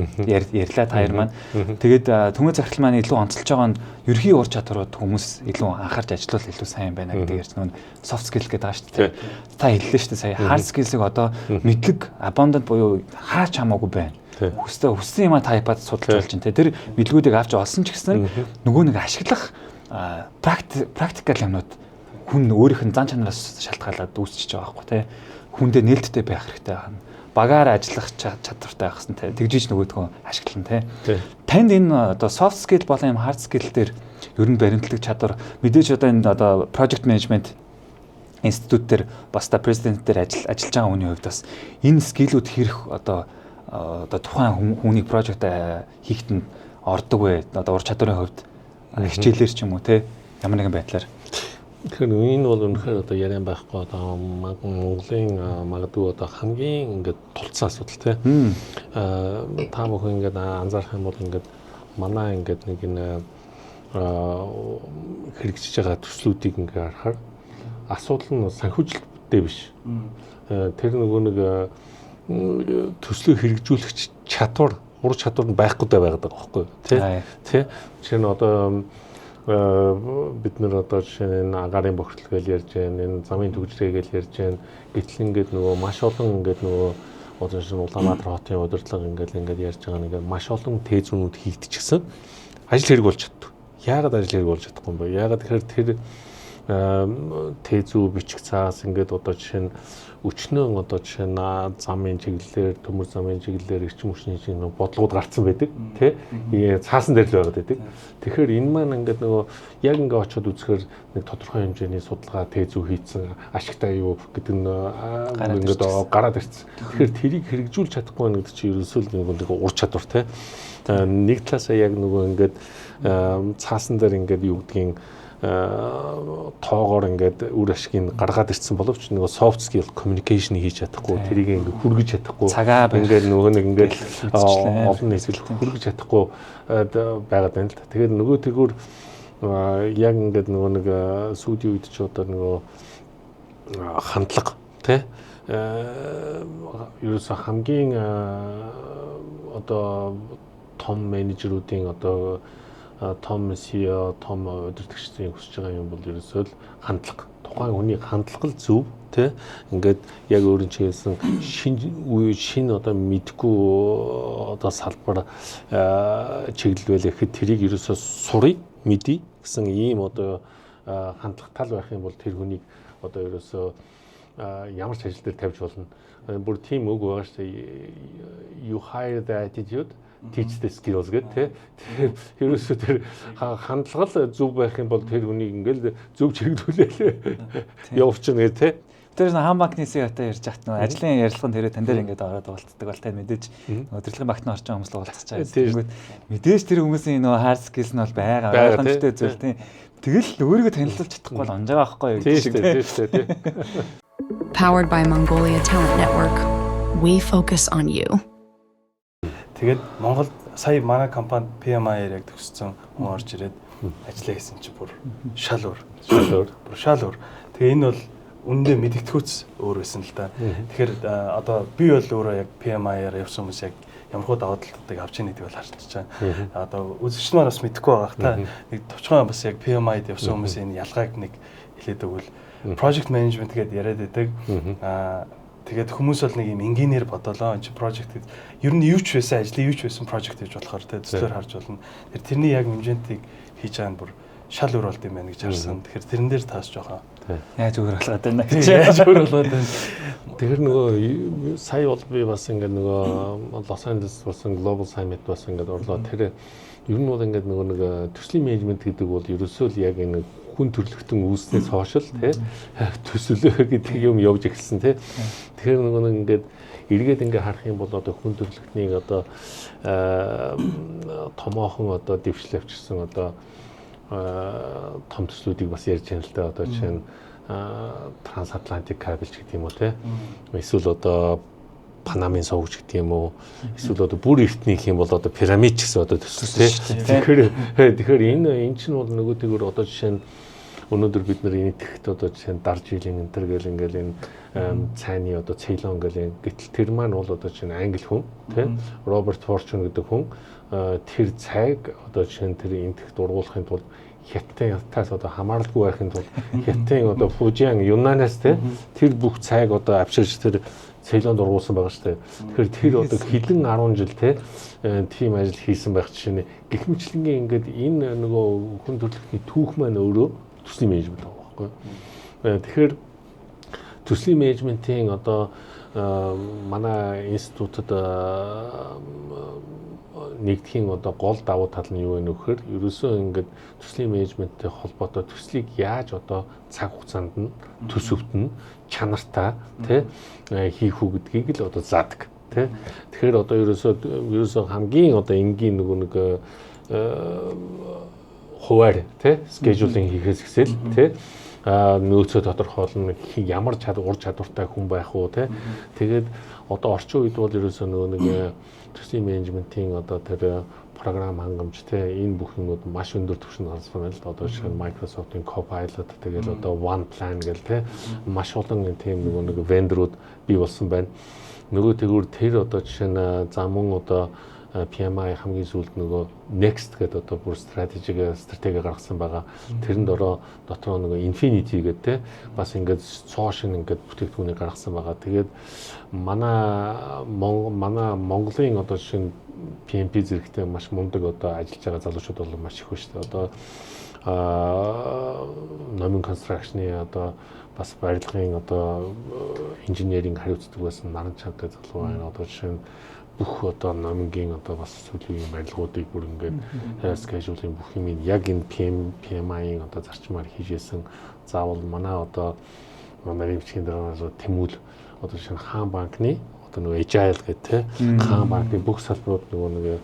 Ярьлаа та хоёр маань. Тэгээд төмөө захирал маань илүү онцолж байгаа нь ерөнхий ур чадварууд хүмүүс илүү анхаарч ажиллавал илүү сайн байна гэдэг ярьж нөө soft skill гэдэг байгаа шүү дээ. Та хэллээ шүү дээ сая hard skills-ыг одоо мэдлэг abundant буюу хаач хамаагүй байна. Хүссэн юм тайпад судалж болж байна. Тэр мэдлгүүдийг авч олсон ч гэсэн нөгөө нэг ашиглах практикал юмнууд хүн өөрийнх нь зан чанараас шалтгаалаад үүсчихэж байгаа байхгүй тий. Хүндээ нээлттэй байх хэрэгтэй байна. Багаар ажиллах чадвартай байх хэрэгтэй. Тэгжиж нөгөөдгөө ашиглана тий. Танд энэ одоо soft skill болон юм hard skill дээр ер нь баримтлаг чадвар мэдээж одоо энэ одоо project management институт дээр бас та президент дээр ажиллаж байгаа хүний хувьд бас энэ скиллүүд хэрэг одоо одоо тухайн хүний прожект хийхэд нь ордог вэ? Одоо ур чадварын хувьд хичээлэр ч юм уу те ямар нэгэн байдлаар. Тэгэхээр энэ бол үнэхээр одоо яриан байхгүй одоо Монголын магадгүй одоо хамгийн ингээд тулцсан асуудал тий. Та бүхэн ингээд анзаарах юм бол ингээд манай ингээд нэг энэ хэрэгжиж байгаа төслүүдийг ингээд харахаар асуудал нь санхүүжилттэй биш. Тэр нөгөө нэг төслийг хэрэгжүүлэх чадвар, ур чадвар нь байхгүй байгаад байгаа байхгүй тий. Тий. Жишээ нь одоо бид нар одоо жишээ нь агарын бохирдол гэж ярьж байна, энэ замын төгжрээ гэж ярьж байна. Гэтэл ингээд нөгөө маш олон ингээд нөгөө одоо жишээ нь Улаанбаатар хотын удирдлага ингээд ярьж байгаа нэг маш олон тээзрүүд хийгдчихсэн. Ажил хэрэг болж чаддаг. Яагаад ажил хэрэг болж чадахгүй юм бэ? Яагаад тэгэхээр тэр тээзүү бичих цаас ингээд одоо жишээ нь өчнөө одоо жишээ нь замын чиглэлээр, төмөр замын чиглэлээр эрчим хүчний чинь бодлогод гарцсан байдаг тий. Цаасан дээр л байгаад байдаг. Тэгэхээр энэ маань ингээд нөгөө яг ингээд очиод үзэхээр нэг тодорхой хэмжээний судалгаа тээзүү хийцэн ашигтай юу гэдэг нь ингээд гараад ирсэн. Тэгэхээр тэрийг хэрэгжүүлж чадахгүй байна гэдэг чинь ерөөсөө л нэг ур чадвар тий. Нэг талаасаа яг нөгөө ингээд цаасан дээр ингээд юу гэдгийг тоогоор ингээд үр ашгийг гаргаад ирсэн боловч нөгөө soft skill communication хийж чадахгүй тэрийг ингээд хүргэж чадахгүй ингээд нөгөө нэг ингээд олон нийслэл хүргэж чадахгүй байгаад байна л та. Тэгээд нөгөө тэгүр яг ингээд нөгөө нэг сүүлийн үед ч одоо нөгөө хандлага тий ерөөсө хамгийн одоо том менежерүүдийн одоо том CEO, том удирдагчдын хүсэж байгаа юм бол ерөөсөө л хандлага. Тухайн хүний хандлага л зөв тий. Ингээд яг өөрийн чиглэсэн шин одоо мэдгүй одоо салбар чиглэл байлаа гэхэд тэрийг ерөөсөө сурыг мэдий гэсэн ийм одоо хандлагатай байх юм бол тэр хүнийг одоо ерөөсөө ямар ч ажил дээр тавьж болно. Бүр тийм үг байгаа шүү дээ. You hire the attitude, teach the skills гэдэг тий. Ерөөсөө тэр хандлага зөв байх юм бол тэр хүнийг ингээл зөв чиглүүлээ явуулчихна гэх тий. Тэр хаан банкны CEO-тай ярьж хат нөө ажлын ярилцлаганд тэрэ тань дээр ингээд ороод уулздаг бол тань мэдээж өдрлөгийн багтны орчин хүмүүс л уулзах чаа. Тэгвэл мэдээж тэр хүмүүсийн нөө hard skills нь бол байгаа ойлгомжтой зүйл тий. Тэгэл өөрийгөө танилцуулж чадахгүй бол онж байгаа байхгүй юу гэж тий. Powered by Mongolia Talent Network. We focus on you. Тэгээд Монголд сая манай компанид PMI-аар яг төгссөн хүн орж ирээд ажиллаа гэсэн чинь бүр шал өөр. Тэгээ энэ бол үнэндээ мэдгэдэггүйц өөр байсан л да. Тэгэхээр одоо би бол өөрөө яг PMI-аар явсан хүмүүс яг ямархуу даваа талуудыг авч яах гэдэг бол харчиж байгаа. Одоо үзэгч нар бас мэдэхгүй байгаа та. Нэг товчхон бас яг PMI-д явсан хүмүүсийн ялгааг нэг хэлээд өгвөл project management гэдээ яриад байдаг. Тэгээд хүмүүс бол нэг юм инженеэр бодолоо энэ project ер нь юу ч байсан ажлын юу ч байсан project гэж болохоор төслөөр харж болно. Тэрний яг менежментийг хийж байгаа нь бүр шал өөр болд юм байна гэж харсан. Тэгэхээр тэрэн дээр таас жоохоо яаж өөр болоод байна гэж. Яаж өөр болоод байна. Тэгэхээр нөгөө сая бол би бас ингээд нөгөө Лос Анжелес болсон Global Summit бас ингээд орлоо. Тэр ер нь бол ингээд нөгөө нэг төслийн менежмент гэдэг бол ерөөсөө л яг энэ хүн төрөлхтөн үүснээс хойш л тий төсөлөө гэдэг юм явж эхэлсэн тий. Тэгэхээр нөгөө ингээд эргээд ингээ харах юм бол одоо хүн төрөлхтнийг одоо томоохон одоо дэвшил авчирсан одоо том төслүүдийг бас ярьж байна л да. Одоо жишээ нь трансатлантик кабель ч гэдэг юм уу тий. Эсвэл одоо Панамын сувгч гэдэг юм уу. Эсвэл одоо бүр эртний гэх юм бол одоо пирамид ч гэсэн одоо төсөл тий. Тэгэхээр энэ чинь бол нөгөөтэйгөр одоо жишээ нь өнөөдөр бид нар энэ тэгт одоо жишээ нь дарж илийн энтер гэл ингээл энэ цайны одоо Цейлон гэл гэтэл тэр маань бол одоо жишээ нь англи хүн тий. Роберт Форчун гэдэг хүн тэр цайг одоо жишээ нь тэр энэ тэгт ургуулахын тулд Хятадаас одоо хамааралгүй байхын тулд Хятадын одоо Фужиан Юнанаас тий тэр бүх цайг одоо авчирч тэр Цейлонд ургуулсан байгаа шүү дээ. Тэгэхээр тэр одоо хилэн 10 жил тийм ажил хийсэн байх жишээ. Гэхмэчлэнгийн ингээд энэ нөгөө хүн төрөлхтний түүх маань өөрөө төслийн менежмент байгаа байхгүй. Тэгэхээр төслийн менежментийн одоо манай институтэд нэгдэхийн одоо гол давуу тал нь юу вэ нөхөр? Ерөөсөө ингээд төслийн менежменттэй холбоотой төслийг яаж одоо цаг хугацаанд нь төсөвт нь чанартай тий хийх үү гэдгийг л одоо заадаг. тий. Тэгэхээр одоо ерөөсөө хамгийн одоо энгийн нөгөө нэг хуваар тий schedule-ing хийхээс ихсэл тий нөөцөө тодорхойлно ямар ур чадвартай хүн байх уу тий. Тэгээд одоо орчин үед бол ерөөсөө нөгөө нэг төслийн менежментийн одоо тэр програм хангамж тий энэ бүх юмуд маш өндөр түвшинд гарсан байна л да. Одоо жишээ нь Microsoft-ийн Copilot тэгээд одоо OnePlan гэл тий маш олон тийм нөгөө нэг вендорууд бий болсон байна. Нөгөө тэгвэр тэр одоо жишээ нь за мөн одоо PMI хамгийн сүүлд нөгөө Next гэдэг одоо бүр стратеги гаргасан байгаа. Тэрэнд ороо дотроо нөгөө Infinity гэдэг тий бас ингээд цоошин ингээд бүтээгдэхүүнийг гаргасан байгаа. Тэгээд манай Монголын одоо жишээ нь PMP зэрэгтэй маш мундаг одоо ажиллаж байгаа залуучууд бол маш их байна шүү дээ. Одоо номын констракшны одоо бас барилгын одоо инженеринг хариуцдаг байсан наран чанга гэх залуу байна. Одоо жишээ нь бүх одоо номынгийн одоо бас сүүлийн барилгуудыг бүр ингээд schedule-ийн бүх юм яг энэ PMI-ийн одоо зарчмаар хийжсэн. Заавал манай одоо манай бичгийн дараагаас Тэмүүл одоо жишээ нь Хаан банкны одоо нөгөө Agile гэдэг тий Хаан банкны бүх салбарууд нөгөө нэг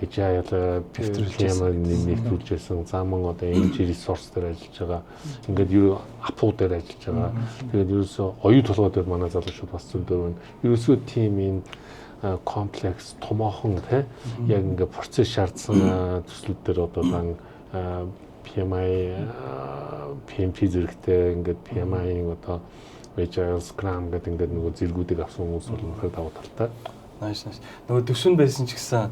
Agile PMI-ийг нэвтрүүлжсэн. За мөн одоо energy resource дээр ажиллаж байгаа. Ингээд юу апуу дээр ажиллаж байгаа. Тэгээд ерөөсөө оюу толгой дээр манай залуучууд бас зөндөө байна. Ерөөсөө team энэ комплекс томоохон тий яг ингээд процесс шаардсан төслүүд дээр одоо дан PMI PMP зэрэгтэй ингээд PMI-ийн одоо Agile Scrum гэдэг ингээд нөгөө зэргүүдийг авсан хүмүүс бол үнэхээр давуу талтай. Nice. Нөгөө төсвөн байсан ч гэсэн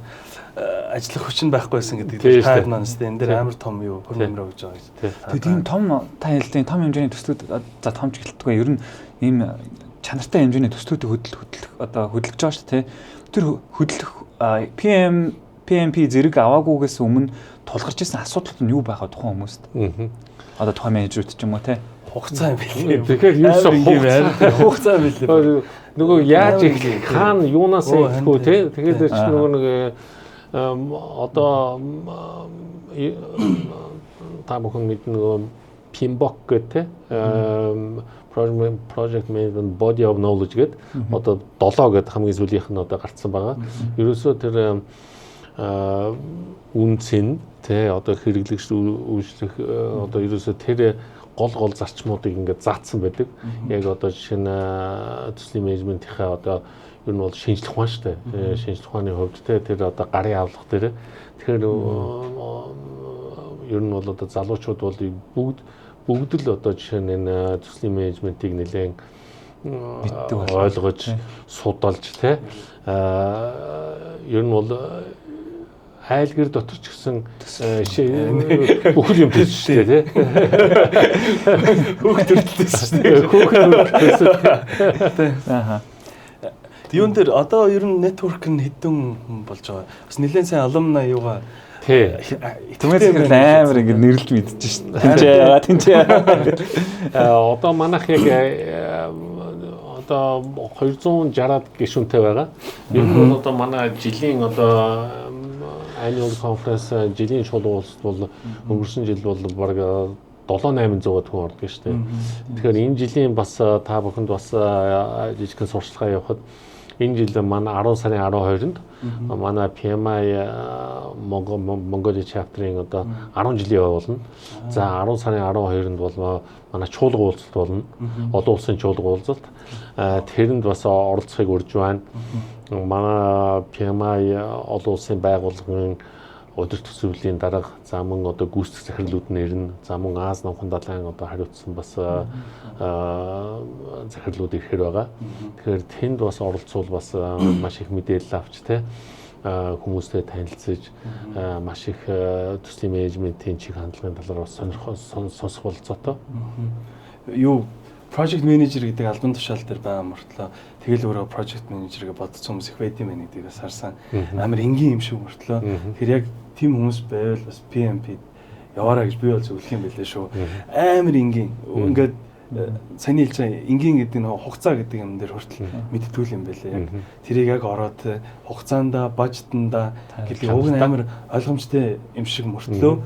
ажиллах хүчин байхгүй байсан гэдэг таад манаас энэ дээр амар том юу хөрмөмрөө гэж байгаа юм. Тэгээд тийм том та хэлдэг том хэмжээний төслүүд за том ч гэлтгүй ер нь ийм чанартай хэмжээний төслүүдийг хөдөлгөж байгаа шүү дээ. Тэр хөдөлгөх PMP зэрэг аваагүйгээс өмнө тулгарч ирсэн асуудал нь юу байгаа тухайн хүмүүст? Одоо тухайн менежерүүд ч юм уу те хугацаа юм билээ. Тэгэхээр ерөөсөө хугацаа юм билээ. Нөгөө яаж их хаана юунаас ихэхгүй те тэгээд чи нөгөө нэг одоо та бүхэн мэднэ нөгөө PMBOK гэдэг project management body of knowledge гэдэг одоо 7 гэдэг хамгийн сүүлийнх нь одоо гарцсан байгаа. Ерөөсөө тэр үнцэн те одоо хэрэглэгч үйлчлэх одоо ерөөсөө тэр гол зарчмуудыг ингээд заасан байдаг. Яг одоо жишээ нь төслийн менежментийнхаа одоо ер нь бол шинжлэх ухаан шүү дээ. Шинжлэх ухааны хувьд те тэр одоо гарын авлага дээр тэгэхээр ер нь бол одоо залуучууд бол бүгд л одоо жишээ нь энэ төслийн менежментийг нэлээд ойлгож судалж те ер нь бол айл гэр дотор ч гэсэн бүхэл юм төс шүү дээ тий. Хүүхд төрөлтөөс шүү дээ. Ааха. Юун дээр одоо ер нь network нь хэдэн болж байгаа. Бас нэлээд сайн alumni юугаа тий. Түмээс амар ингэ нэрлж мэдчихэж шүү. Тинчээ. Одоо манайх яг одоо 260-аад гишүүнтэй байгаа. Ер нь одоо манай жилийн одоо annual conference жилийн шуулуулалт бол өнгөрсөн жил бол баг 7-800 хүн ордог шүү дээ. Тэгэхээр энэ жилийн бас та бүхэнд бас жижигхэн сурчлагаа явахад энэ жил манай 10 сарын 12-нд манай PMI Mongolia chapter-ийн одоо 10 жилийн явуулна. За 10 сарын 12-нд бол манай чуулга уулзалт болно. Олон улсын чуулга уулзалт. Тэрэнд бас оролцохыг урьж байна. Манай PMI олон улсын байгууллагын өдөр төсвөлийн дарга за мөн одоо гүйцэтгэх захирлууд нэрнэ. За мөн Аз номхон далайн одоо хариуцсан бас захирлууд ирэхээр байгаа. Тэгэхээр тэнд бас оролцвол бас маш их мэдээлэл авч те хүмүүстэй танилцж маш их төслийн менежментийн чиг хандлагын талаар бас сонсох болцоотой. Юу project manager гэдэг албан тушаал дээр байгаа мөртлөө тэгэл өөрөө project manager-гээ бодсон хүмүүс их байд юм байна гэдгийг бас харсан. Амар энгийн юм шиг мөртлөө тэр яг тийм хүмүүс байвал бас PMP яваараа гэж би бол зөвлөх юм билээ шүү. Амар энгийн ингээд саний хэлж байгаа энгийн гэдэг нь хугацаа гэдэг юм дээр хүртэл мэдтгүүл юм байлээ. Тэрийг яг ороод хугацаанда, бажетанда гэдэг уг нь амар ойлгомжтой юм шиг мөртлөө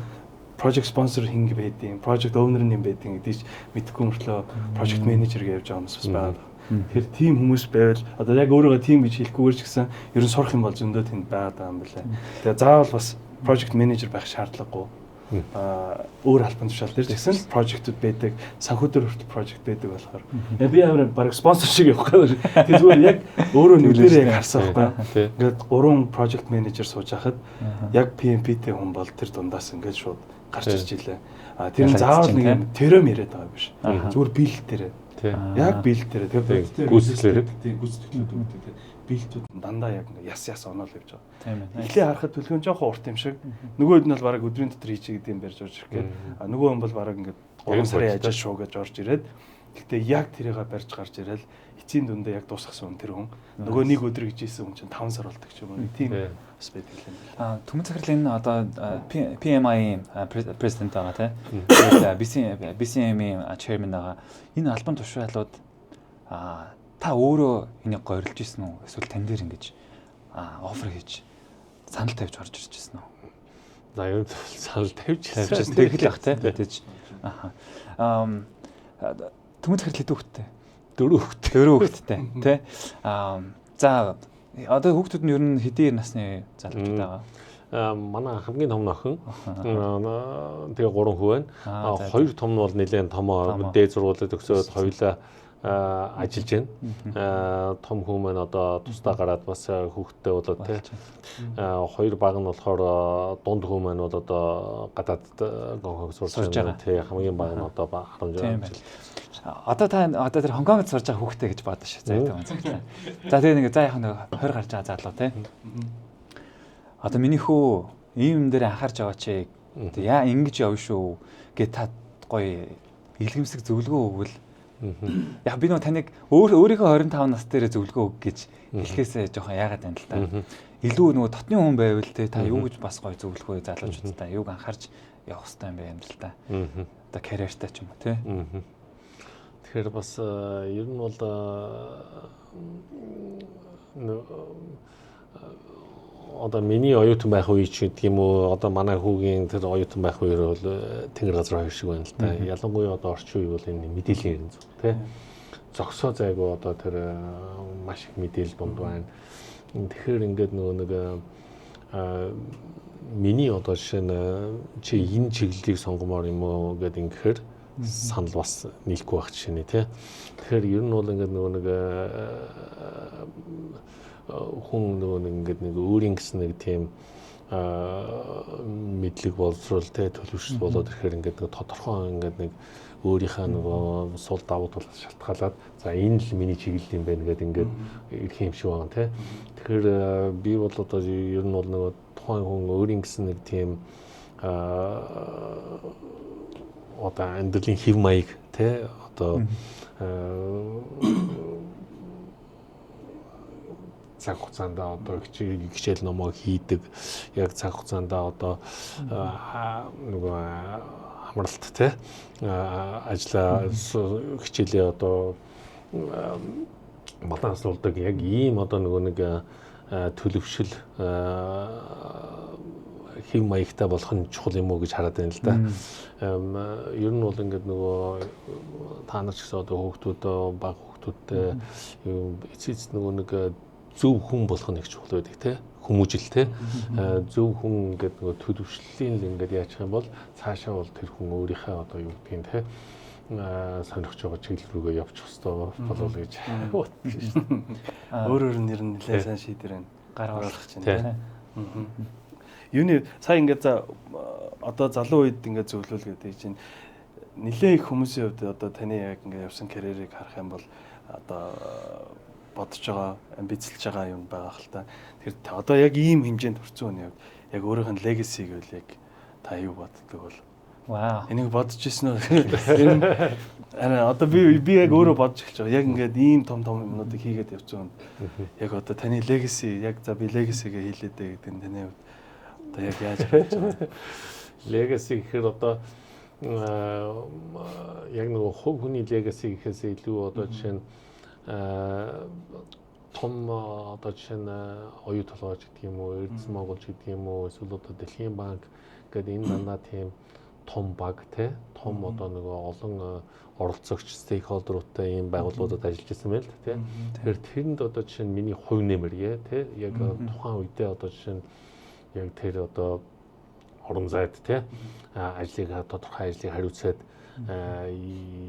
project sponsor хинг байдیں, project owner нь юм байдیں гэдгийг мэдэхгүй мөртлөө project manager гэж явж байгаа хүмүүс бас байгаа. Тэгэхээр team хүмүүс байвал одоо яг өөрийгөө team гэж хэлэхгүйгээр ч гэсэн ер нь сурах юм бол зөндөө тэнд байгаа юм байна. Тэгээ заавал бас project manager байх шаардлагагүй. Өөр албан тушаал дээр ч гэсэн project-ууд байдаг, санхүүдөр хүртэл project байдаг болохоор. Би амар баг спонсор шиг явах гэдэг. Тэгээ зүгээр яг өөрөө нүдэрээ яг харсан байхгүй. Ингээд 3 project manager сууж хахад яг PMP-тэй хүн бол тэр дундаас ингээд шууд гарч ирж илээ. Тэр нь заавал нэг юм терэм яриад байгаа биш. Зүгээр бил дээр. Яг бил дээр. Тэр гүйцэтгэлээр. Тийм гүйцэтгэлүүд үүдэг. Бэлтүүд дандаа яг яс оноол явж байгаа. Тийм ээ. Эхлээ харахад төлөвлөгөө жоохон урт юм шиг. Нөгөө хэд нь бол бараг өдрийн дотор хийчихээд юм барьж орж ирэх гээд. Нөгөө хүн бол бараг ингээд 3 сарын ажил шуу гэж орж ирээд. Гэхдээ яг тэрийг барьж гарч ирээл эцсийн дүндээ яг дуусгасан хүн тэр хүн. Нөгөө нэг өдөр гэж ийсэн хүн чинь 5 сар болдог ч юм уу. Тийм бас байдаг юм. Түмэн захирлын одоо PMI президент байгаа тийм. BCM-ийн chairman байгаа. Энэ албан тушаалууд та өөрөө энийг гойрлж ирсэн үү? Эсвэл тань дээр ингэж офер хийж санал тавьж орж ирж ирсэн үү? За ер нь санал тавьж ирсэн. Тэгэл ах тий. Тэгэж. Түмэн захирал хэдэн хүүхэдтэй? 4 хүүхэдтэй. Тий. За одоо хүүхдүүд нь ер нь хэдийн насны залуучууд байгаа? Манай хамгийн том нөхөн тэгээ 3 хүү байна. 2 том нь бол нэлээд томоо дээд сургуулиуд төгсөөд хоёулаа ажиллаж байна. Том хүн маань одоо тусдаа гараад бас хүүхдтэй болоод тий. 2 баг нь болохоор дунд хүн маань бол одоо гадаад гонхог сурч байгаа. Тий хамгийн баг нь одоо 16 жил. Одоо тэр Хонконгд сурж байгаа хүүхдтэй гэж бодож шээ. За тэгээ нэг за яг нэг 20 гарч байгаа залуу тий. Одоо миний хүү ийм юм дээр анхаарч байгаа чи яа ингэж явна шүү гэ та гоё илгэмсэг зөвлөгөө өгвөл яг би нөгөө таныг өөрийнхөө 25 нас дээр зөвлөгөө өг гэж хэлэхээсээ жоохон яагаад байна л та. Илүү нөгөө дотны хүн байвал те та юу гэж бас гоё зөвлөгөө залуучуудаа юуг анхаарч явах хэрэгтэй юм бэ амьдралдаа. Одоо карьертай ч юм уу те. Тэгэхээр бас ер нь бол одоо миний оюутан байх үе ч гэдэг юм уу одоо манай хүүгийн тэр оюутан байх үеэр бол тэнгэр газар хоёр шиг байна л да. Ялангуяа одоо орчин үе бол энэ мэдээллийн зүг тий. Зогсоо зайгүй одоо тэр маш их мэдээлэл дунд байна. Тэгэхээр ингээд нөгөө нэг миний одоо жишээ нь чи энэ чиглэлийг сонгомоор юм уу гэдэг ингэхээр санал бас нийлэхгүй байх жишээ нэ тий. Тэгэхээр ер нь бол ингээд нөгөө нэг хүн нөгөө ингээд нэг өөрийн гэсэн нэг тийм мэдлэг боловсрол те төлөвшөл болоод ирэхээр ингээд нэг тодорхой ингээд нэг өөрийнхөө нөгөө сул давуу талаас шалтгаалаад за энэ л миний чиглэл юм байна гэдэг ингээд ирэх юм шиг байна те. Тэгэхээр би бол одоо ер нь бол нөгөө тухайн хүн өөрийн гэсэн нэг тийм одоо амьдралын хэв маяг те одоо цаг хугацаанд одоо хичээл номоо хийдэг яг цаг хугацаанд одоо нөгөө амралт те ажлаа хичээлээ одоо балансуулдаг яг ийм одоо нөгөө нэг төлөвшил хэв маягтай болох нь чухал юм уу гэж хараад байна л да. Ер нь бол ингээд нөгөө та нар ч гэсэн одоо хүүхдүүд бага хүүхдүүдтэй эцэст нөгөө нэг зөв хүн болох нь их чухал байдаг те хүмүүжил те зөв хүн гэдэг нөгөө төлөвшлийн л ингээд яачих юм бол цаашаа бол тэр хүн өөрийнхөө одоо юу гэдгийг те сонирхож байгаа чиглэл рүүгээ явчих хэвээр болов гэж бодчих шээ. Өөрөөр нь нэр нь нэлээд сайн шийдвэр байна. Гар оруулах чинь те. Юуны сая ингээд за одоо залуу үед ингээд зөвлөл гэдэг чинь нэлээд их хүмүүсийн хувьд одоо таны яг ингээд явсан карьерийг харах юм бол одоо бодож байгаа, амбицлж байгаа юм байгаа хэл та. Тэр одоо яг ийм хэмжээнд хүрсэн хүн яг өөрийнх нь легасиг үл яг та юу боддог бол. Вау. Энийг бодож ирсэн үү? Араа одоо би яг өөрөө бодож эхэлж байгаа. Яг ингээд ийм том юмнуудыг хийгээд явсан хүн. Яг одоо таны легаси яг за би легасигээ хийлээ дээ гэдэг нь таны хувьд одоо яг яаж харагдаж байна? Легаси гэхээр одоо яг нэг хувь хүний легаси гэхээс илүү одоо жишээ нь том одоо жишээ нь оюу толгойч гэдэг юм уу, Эрдэс Монголч гэдэг юм уу, эсвэл одоо Дэлхийн банк гэдэг энэ дандаа тийм том баг те том одоо нөгөө олон оролцогч стейкхолдеруудтай ийм байгууллагуудад ажиллаж байсан байл те. Тэгэхээр тэрэнд одоо жишээ нь миний хувь нэмэргээ те яг тухайн үедээ одоо жишээ нь яг тэр одоо орон зайд те ажлыг тодорхой ажлыг хариуцаад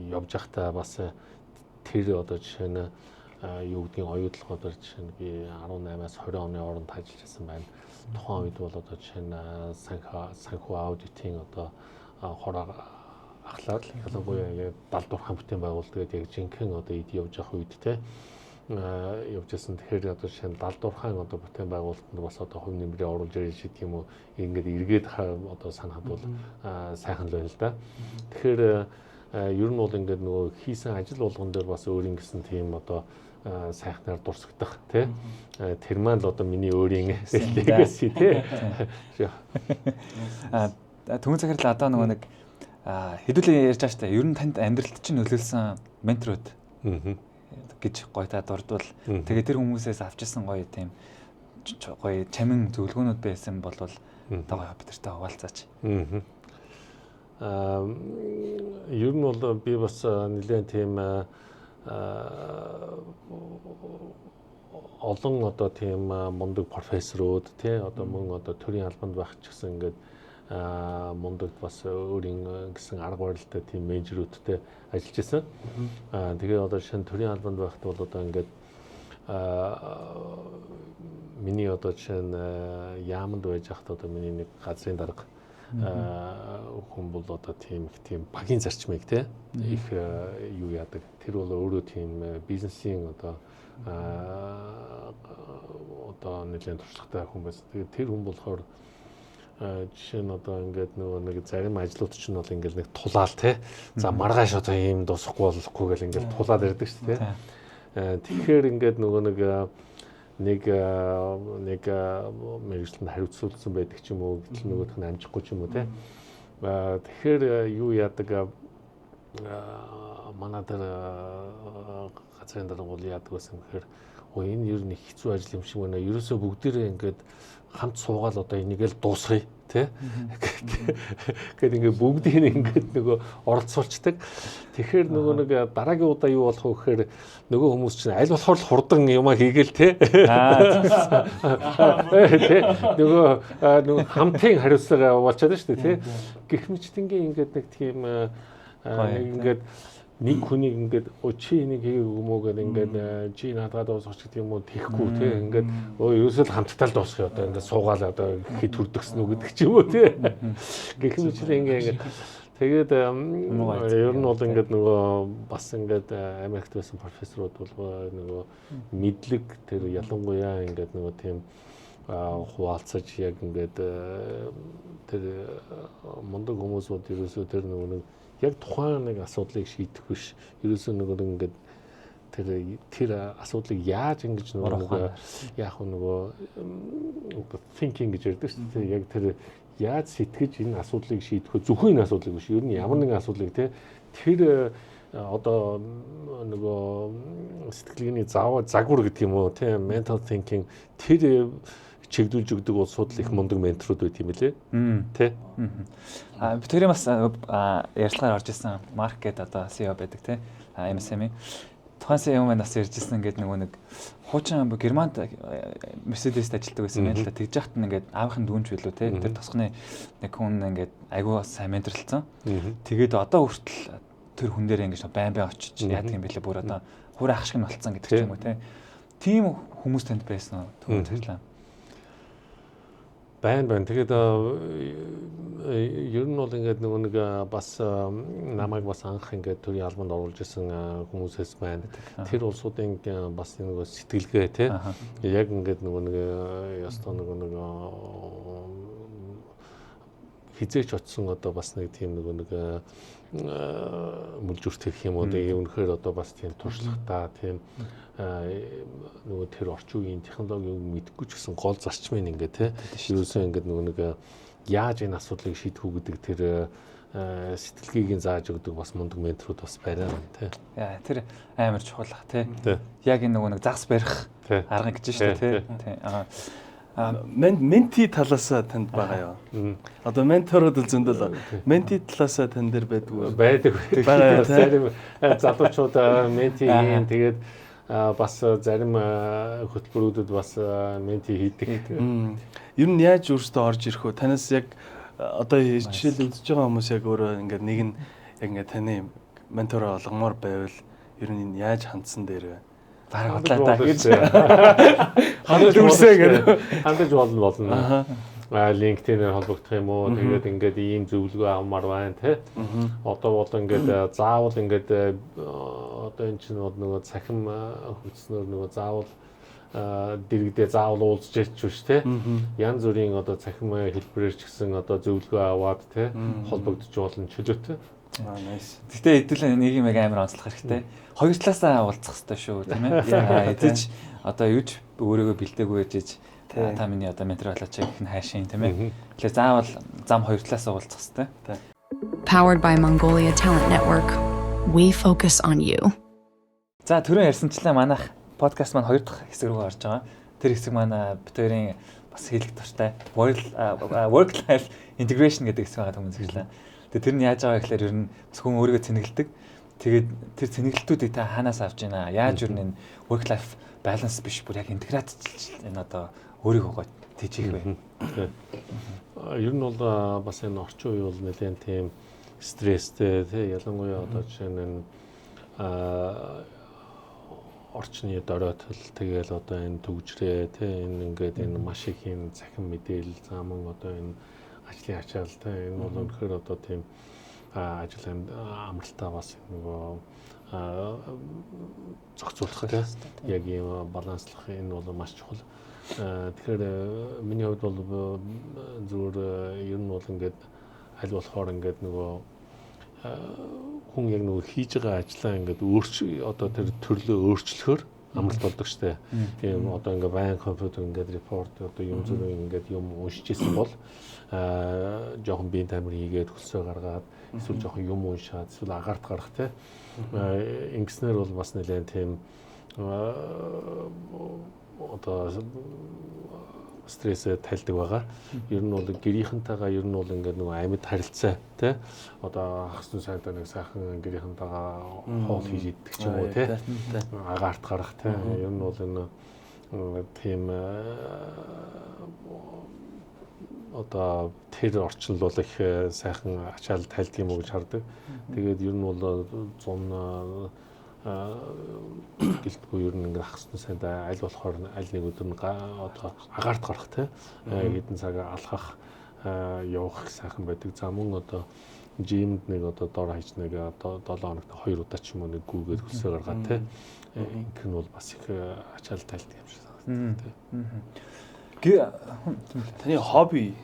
явж байхдаа бас тэр одоо жишээ нь юу гэдгийг оюутлогоор жишээ нь би 18-аас 20 оны хооронд ажиллаж байсан байна. Тухайн үед бол одоо жишээ нь санхүү аудитын одоо хороо ахлаад ялангуяа далдуурхан бүтээн байгуулалт гэдэг яг жинхэнэ одоо эд явж явах үед те явжсэн. Тэгэхээр одоо жишээ нь далдуурхан одоо бүтээн байгуулалтанд бас одоо хувь нэмрээ оруулж ирж гэдэг юм уу ингээд эргээд одоо санахад бол сайхан л байна л да. Тэгэхээр ер нь бол ингээд нөгөө хийсэн ажил болгон дээр бас өөрийн гэсэн тийм одоо сайхнаар дурсагдах тий тэр маань л одоо миний өөрийн legacy тий түн захирал одоо нөгөө нэг хэдүүлээ ярьж байгаа штэ ер нь танд амьдралд чинь нөлөөлсөн менторуд гэж гоё та дурдвал тэгээ тэр хүмүүсээс авчирсан гоё тийм гоё чамин зөвлөгөөнүүд байсан бол одоо гоё бидэртэй хуваалцаач. Ер нь бол би бас нэлээд тийм олон одоо тийм мундаг профессорууд тий одоо мөн одоо төрийн албанд байх ч гэсэн ингээд мундаг бас өөрийн гэсэн арга барилтай тийм менежерүүдтэй ажиллаж байсан. Тэгээ одоо шинэ төрийн албанд байхад бол одоо ингээд миний одоо жишээ нь яамд байж хахад одоо миний нэг газрын дарга хүн бол одоо тийм багийн зарчмыг те их юу яадаг. Тэр бол өөрөө тийм бизнесийн одоо нэлээд туршлагатай хүн байсан. Тэгээд тэр хүн болохоор жишээ нь одоо ингээд нөгөө нэг зарим ажлууд чинь бол ингээд нэг тулаал те. За маргааш одоо ийм дуусахгүй болохгүй гэл ингээд тулаад ирдэг шүү дээ. Тэгэхээр ингээд нөгөө нэг мэргэжлэнд хариуцуулсан байдаг ч юм уу гэтэл нөгөөх нь амжихгүй ч юм уу те. Тэгэхээр юу яадаг манай дээр газрын дарга бол яадаг байсан гэхээр энэ ер нь хэцүү ажил юм шиг байна. Ерөөсөө бүгдээрээ ингээд хамт суугаал одоо энийг л дуусгая тий. Гэт ингээд бүгдийг ингээд нөгөө оролцуулцдаг. Тэгэхээр нөгөө нэг дараагийн удаа юу болох вэ гэхээр нөгөө хүмүүс чинь аль болохоор л хурдан юмаа хийгээл тий. Нөгөө хамтын хариуцлага болчиход шүү дээ тий. Гэх мэтчдэнгийн ингээд нэг тийм ингээд нэг хүнийг ингээд чи энийг хийгээгүй юм уу гэдэг ингээд чи надад дуусгач гэдэг юм уу тийхгүй тий ингээд ерөөсөө л хамтдаа л дуусгая одоо ингээд суугаал одоо хэд төрдөгсөн үү гэдэг ч юм уу тий гэх мэт ингээд тэгээд ер нь бол ингээд нөгөө бас ингээд Америкт байсан профессорууд бол нөгөө мэдлэг тэр ялангуяа ингээд нөгөө тийм хуваалцаж яг ингээд тэр мундаг хүмүүсүүд ерөөсөө тэр нөгөө яг тухайн нэг асуудлыг шийдэх биш. Ерөөсөө нөгөө ингээд тэр асуудлыг яаж ингэж нөгөө яг нөгөө thinking гэж ярьдаг шүү дээ. Яг тэр яаж сэтгэж энэ асуудлыг шийдэх вэ? Зөвхөн энэ асуудлыг биш. Ер нь ямар нэгэн асуудлыг тэр одоо нөгөө сэтгэлгээний загвар гэдэг юм уу? Тийм mental thinking тэр чигдүүлж өгдөг улсууд их мундаг менторуд байт юм лээ. Тэ. Би тэрийн бас ярилцлагаар орж исэн Марк гэдэг одоо CEO байдаг те. MSM-ийн тухайн CEO маань бас ярьж исэн ингээд нөгөө нэг хуучин Германд Mercedes-д ажилладаг байсан юм л да. Тэгж яхад нь ингээд аавынхын дүүнч билүү те. Тэр тосхны нэг хүн ингээд айгүй сайн менторлцсон. Тэгээд одоо хүртэл тэр хүн дээр ингээд байн очиж яадаг юм бэлээ бүр одоо хур ах шиг нь болцсон гэдэг ч юм уу те. Тийм хүмүүс танд байсан уу? Түүний цэглээ. Байна. Тэгээд ер нь бол ингээд нөгөө нэг бас намайг бас анх ингээд төрийн албанд оруулж исэн хүмүүсээс байна. Тэр улсуудын бас нөгөө сэтгэлгээ тий. Яг ингээд нөгөө нэг ястаа нөгөө хизээч очсон одоо бас нэг тийм нөгөө мүлжүрт гэх юм уу үүнхээр одоо бас тийм туршлагатай тийм нөгөө тэр орчин үеийн технологиг мэдгүй ч гэсэн гол зарчмын ингээд тий ерөөсөө ингээд нөгөө яаж энэ асуудлыг шийдэх үү гэдэг тэр сэтгэлгээг зааж өгдөг бас мундаг менторуд бас байна тий. Яа тэр амар чухал тий. Яг энэ нөгөө загас барих арга гэж шүү дээ тий. менти талаас танд байгаа юу? Одоо менторууд зөндөл менти талаас тань дээр байдгүй. Байдаг. Зарим залуучууд ментигийн тэгээд бас зарим хөтөлбөрүүдэд бас менти хийдэг. Ер нь яаж өөртөө орж ирэх вэ? Танаас яг одоо жишээл үзэж байгаа хүмүүс яг өөрөө ингээд нэг нь яг ингээд таны ментороо олгомоор байвал ер нь яаж хандсан дээр вэ? Бараг бодлоо та гэж. Хандаж үрсэ гэдэг. Хандаж болно. LinkedIn-ээр холбогдох юм уу? Тэгээд ингээд ийм зөвлөгөө авмаар байна те. Одоо бол ингээд заавал ингээд одоо энэ чинь нөгөө цахим хүчнөр нөгөө заавал дэрэгдээ заавал уулзж ирч биш те. Янз бүрийн одоо цахим хэлбэрээр ч гэсэн одоо зөвлөгөө аваад те холбогдож болно чөлөөтэй. Nice. Гэтэ хэдүүлээ нэг юм амар онцлох хэрэгтэй. Хоёр талаасаа уулзах хэрэгтэй шүү тийм ээ. Эдэж одоо юуж өөрийгөө бэлдээгүй ээжж та миний одоо ментор болооч гэх нь хайшин тийм ээ. Тэгэхээр заавал зам хоёр талаасаа уулзах хэрэгтэй. Powered by Mongolia Talent Network, we focus on you. За түрүүн ярьсанчлаа манайх подкаст маань хоёр дахь хэсэг рүү орж байгаа. Тэр хэсэг маань битэрийн бас хэлэх дуртай work life integration гэдэг хэсэг байгаа хүмүүс хэллээ. Тэгээ тэр нь яаж байгаа гэхээр ер нь зөвхөн өөрийгөө цэнгэлдэг. Тэгээд тэр цэнгэлтүүдийг та хаанаас авч ийна? Яаж ер нь энэ work life balance биш бүр яг интеграцч энэ одоо өөрийгөө тийчих вэ? Ер нь бол бас энэ орчин үе бол нэлээд тийм стресстэй тий ялангуяа одоо жишээ нь орчны доройтол тэгэл одоо энэ төгжрээ тий энэ ингээд энэ маш их юм цахим мэдээлэл замун одоо энэ ажлын ачаал тий энэ бол өнөхөр одоо тийм ажил амралтаа бас нөгөө зохицуулах тий яг юм баланслах энэ бол маш чухал. Тэгэхээр миний хувьд бол зүгээр ер нь бол ингээд аль болохоор ингээд нөгөө хүн яг нөгөө хийж байгаа ажлаа ингээд одоо тэр төрлөө өөрчлөхөөр амралт болдог штэ. Тийм одоо ингээд байн компьютер ингээд репорт одоо юм зүрх ингээд юм уншиж исэн бол жоохон биеийн тамир хийгээд хөлсөө гаргаад эсвэл жоохон юм уншаад эсвэл агаарт гарах те. Ингэснээр бол бас нэлээд тийм одоо стрессээ тайлдаг байгаа. Ер нь бол гэрийнхэнтэйгээ ер нь бол ингээд нөгөө амьд харилцаа тий одоо хасны сайдаа нэг сайхан гэрийнхэнтэйгээ хоол хийж идэх ч юм уу тий агаарт гарах тий ер нь бол энэ тийм одоо тэр орчинд бол их сайхан ачаал тайлдаг юм уу гэж хардаг. Тэгээд ер нь бол 100 гэлтгүй ер нь ингээд хасны сайдаа аль болохоор аль нэг өдөр нь одоо агаарт гарах те хэдэн цаг алхах явах сайхан байдаг. За мөн одоо жимд нэг одоо дор хаяж нэг одоо 7 хоногт 2 удаа ч юм уу нэг гүүгээд хөлсөө гаргаад те ингэх нь бол бас их ачаал тайлдаг юм шиг санагдав те. Таны хобби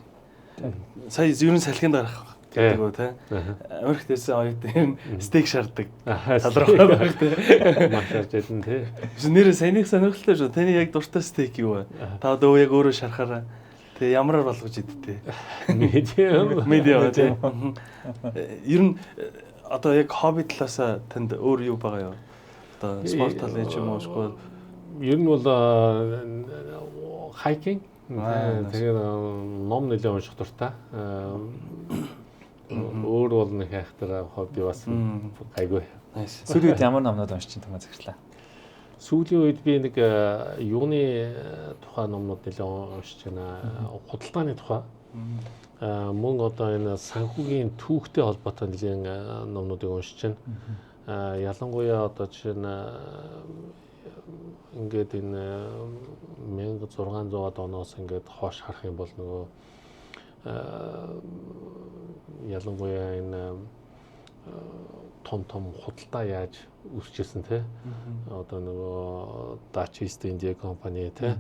сая ер нь салхинд гарах гэдэг үү те. Америкт ирсэн оюутан стейк шаарддаг. Талархаад байх те. Маш шаарч байсан те. Нэр саяных сонирхолтой шүү. Таны яг дуртай стейк юу вэ? Та одоо яг өөрөө шарахаараа те ямараар болгож идтээ. Медиа те. Ер нь одоо яг хобби талаас танд өөр юу байгаа юу? Одоо спорт талын ч юм уу эсвэл ер нь бол хайкинг тэгээд ном нэлээд унших дуртай. Өөр бол нэг хайхтар хобби бас айгүй. Сүүлийн үед ямар номнууд уншиж байгаа цагтлаа? Сүүлийн үед би нэг юуны тухай номнууд нэлээд уншиж байна. Худалдааны тухай. Мөн одоо энэ санхүүгийн түүхтэй холбоотой нэлээд номнуудыг уншиж байна. Ялангуяа одоо жишээ нь ингээд энэ 1600-аад оноос ингээд хойш харах юм бол нөгөө ялангуяа энэ том худалдаа яаж үүсчихсэн те одоо нөгөө Dutch East India Company те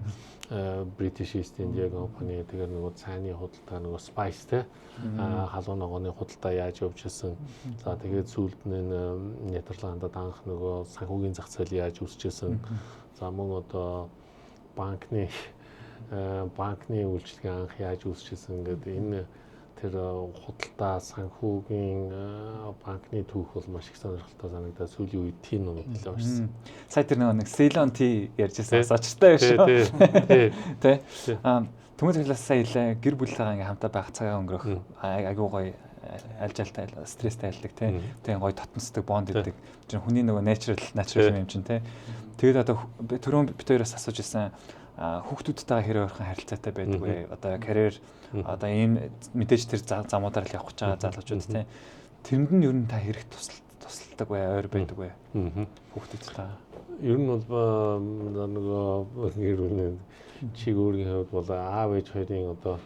British East India Company тэгээд нөгөө цайны худалдаа нөгөө spice те халуун ногооны худалдаа яаж явжсэн. За тэгээд сүүлд нь Нидерландад анх нөгөө санхүүгийн зах зээл яаж үүсчихсэн. За мөн одоо банкны үйлчилгээ анх яаж үүсчихсэн гэдэг энэ тэр худалдаа санхүүгийн банкны түүх бол маш их сонирхолтой санагдаад сүүлийн үед тийм номууд л уншсан. Сая тэр нэг Ceylon Tea ярьжсэн асаачтай биш үү? Тэ. Түмэн талаас сая илээ гэр бүлтэйгээ ингээм хамтаа байх цагаа өнгөрөх айгуу гоё аль жалтай стресстэй айлдаг тий. Тэгээ гоё татмасдаг бонд гэдэг. Тэр хүний нөгөө natural юм чинь тий. Тэгээд одоо түрүүн бид хоёроос асууж ирсэн хүүхдүүдтэйгээ хэрэг ойрхон харилцаатай байдаг вэ? Одоо карьер одоо ийм мэдээж тэр замуудаар л явах гэж байгаа залуучууд тий. Тэрэнд нь ер нь та хэрэг тусалдаг бай, ойр байдаг бай. Хүүхдүүдтэй. Ер нь бол нөгөө гэр бүлийн чиг өөрийн хувьд бол аав ээж хоёрын одоо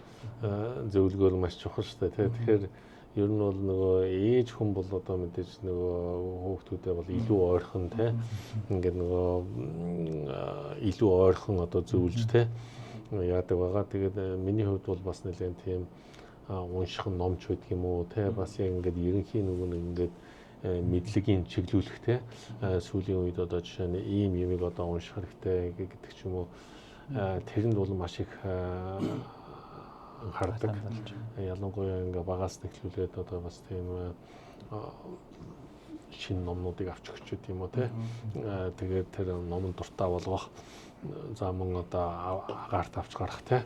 зөвлөгөөл маш чухал шүү дээ. Тэгэхээр ер нь бол нөгөө ээж хүн бол одоо мэдээж нөгөө хүүхдүүдээ бол илүү ойрхон тий. Ингээд нөгөө илүү ойрхон одоо зөвлөж тий яадаг байгаа. Тэгээд миний хувьд бол бас нэлээд тийм унших номч байдаг юм уу тий. Бас яг ингээд ерөнхий нөгөө ингээд мэдлэгийн чиглүүлэх тий. Сүүлийн үед одоо жишээ нь ийм юмыг одоо унших хэрэгтэй гэдэг ч юм уу. Тэрэнд бол маш их анхаардаг. Ялангуяа ингээ багаас нэхлүүлээд одоо бас тийм шинэ номнуудыг авч өгч байт юм уу те. Тэгээд тэр номон дуртай болгох за мөн одоо агаарт авч гарах те.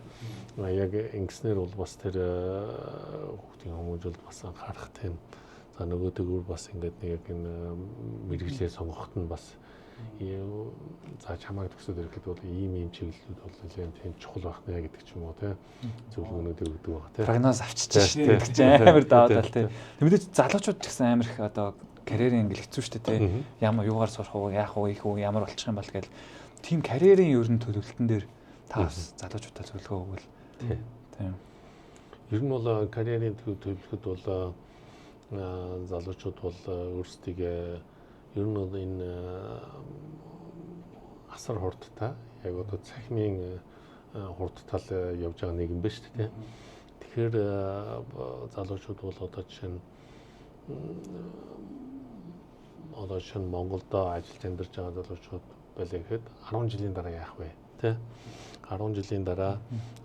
Яг ингэснээр бол бас тэр хүүхдийн хүмүүжүүлд бас анхаарах тийм. За нөгөөдөөр бас ингээд нэг яг энэ мэрэгжлээ сонгоход нь бас за чамайг төгсөд ирэхэд бол ийм чиглэлүүд бол нэлээд тийм чухал байх нэ гэдэг ч юм уу те зөвлөгөөнүүдийг өгдөг байгаа те прогноз авчиж шүү дээ амар даваад те мэдээж залуучууд ч гэсэн амар их одоо карьерийн ингээл хэцүү шүү дээ те ямар юугаар сурах уу яах уу их үү ямар болчих юм бол тэгэл тийм карьерийн ерөн төлөвлөлтөн дээр та бас залуучуудаа зөвлөгөө өгвөл тийм ер нь бол карьерийн төлөвлөхөд бол залуучууд бол өөрсдийгөө ер нь бол энэ асар хурдтай яг одоо цахимын хурдтал явж байгаа нийгэм биш үү те. Тэгэхээр залуучууд бол одоо жишээ нь Монголд ажиллаж амьдарч байгаа залуучууд байлаа гэхэд 10 жилийн дараа яах вэ те. 10 жилийн дараа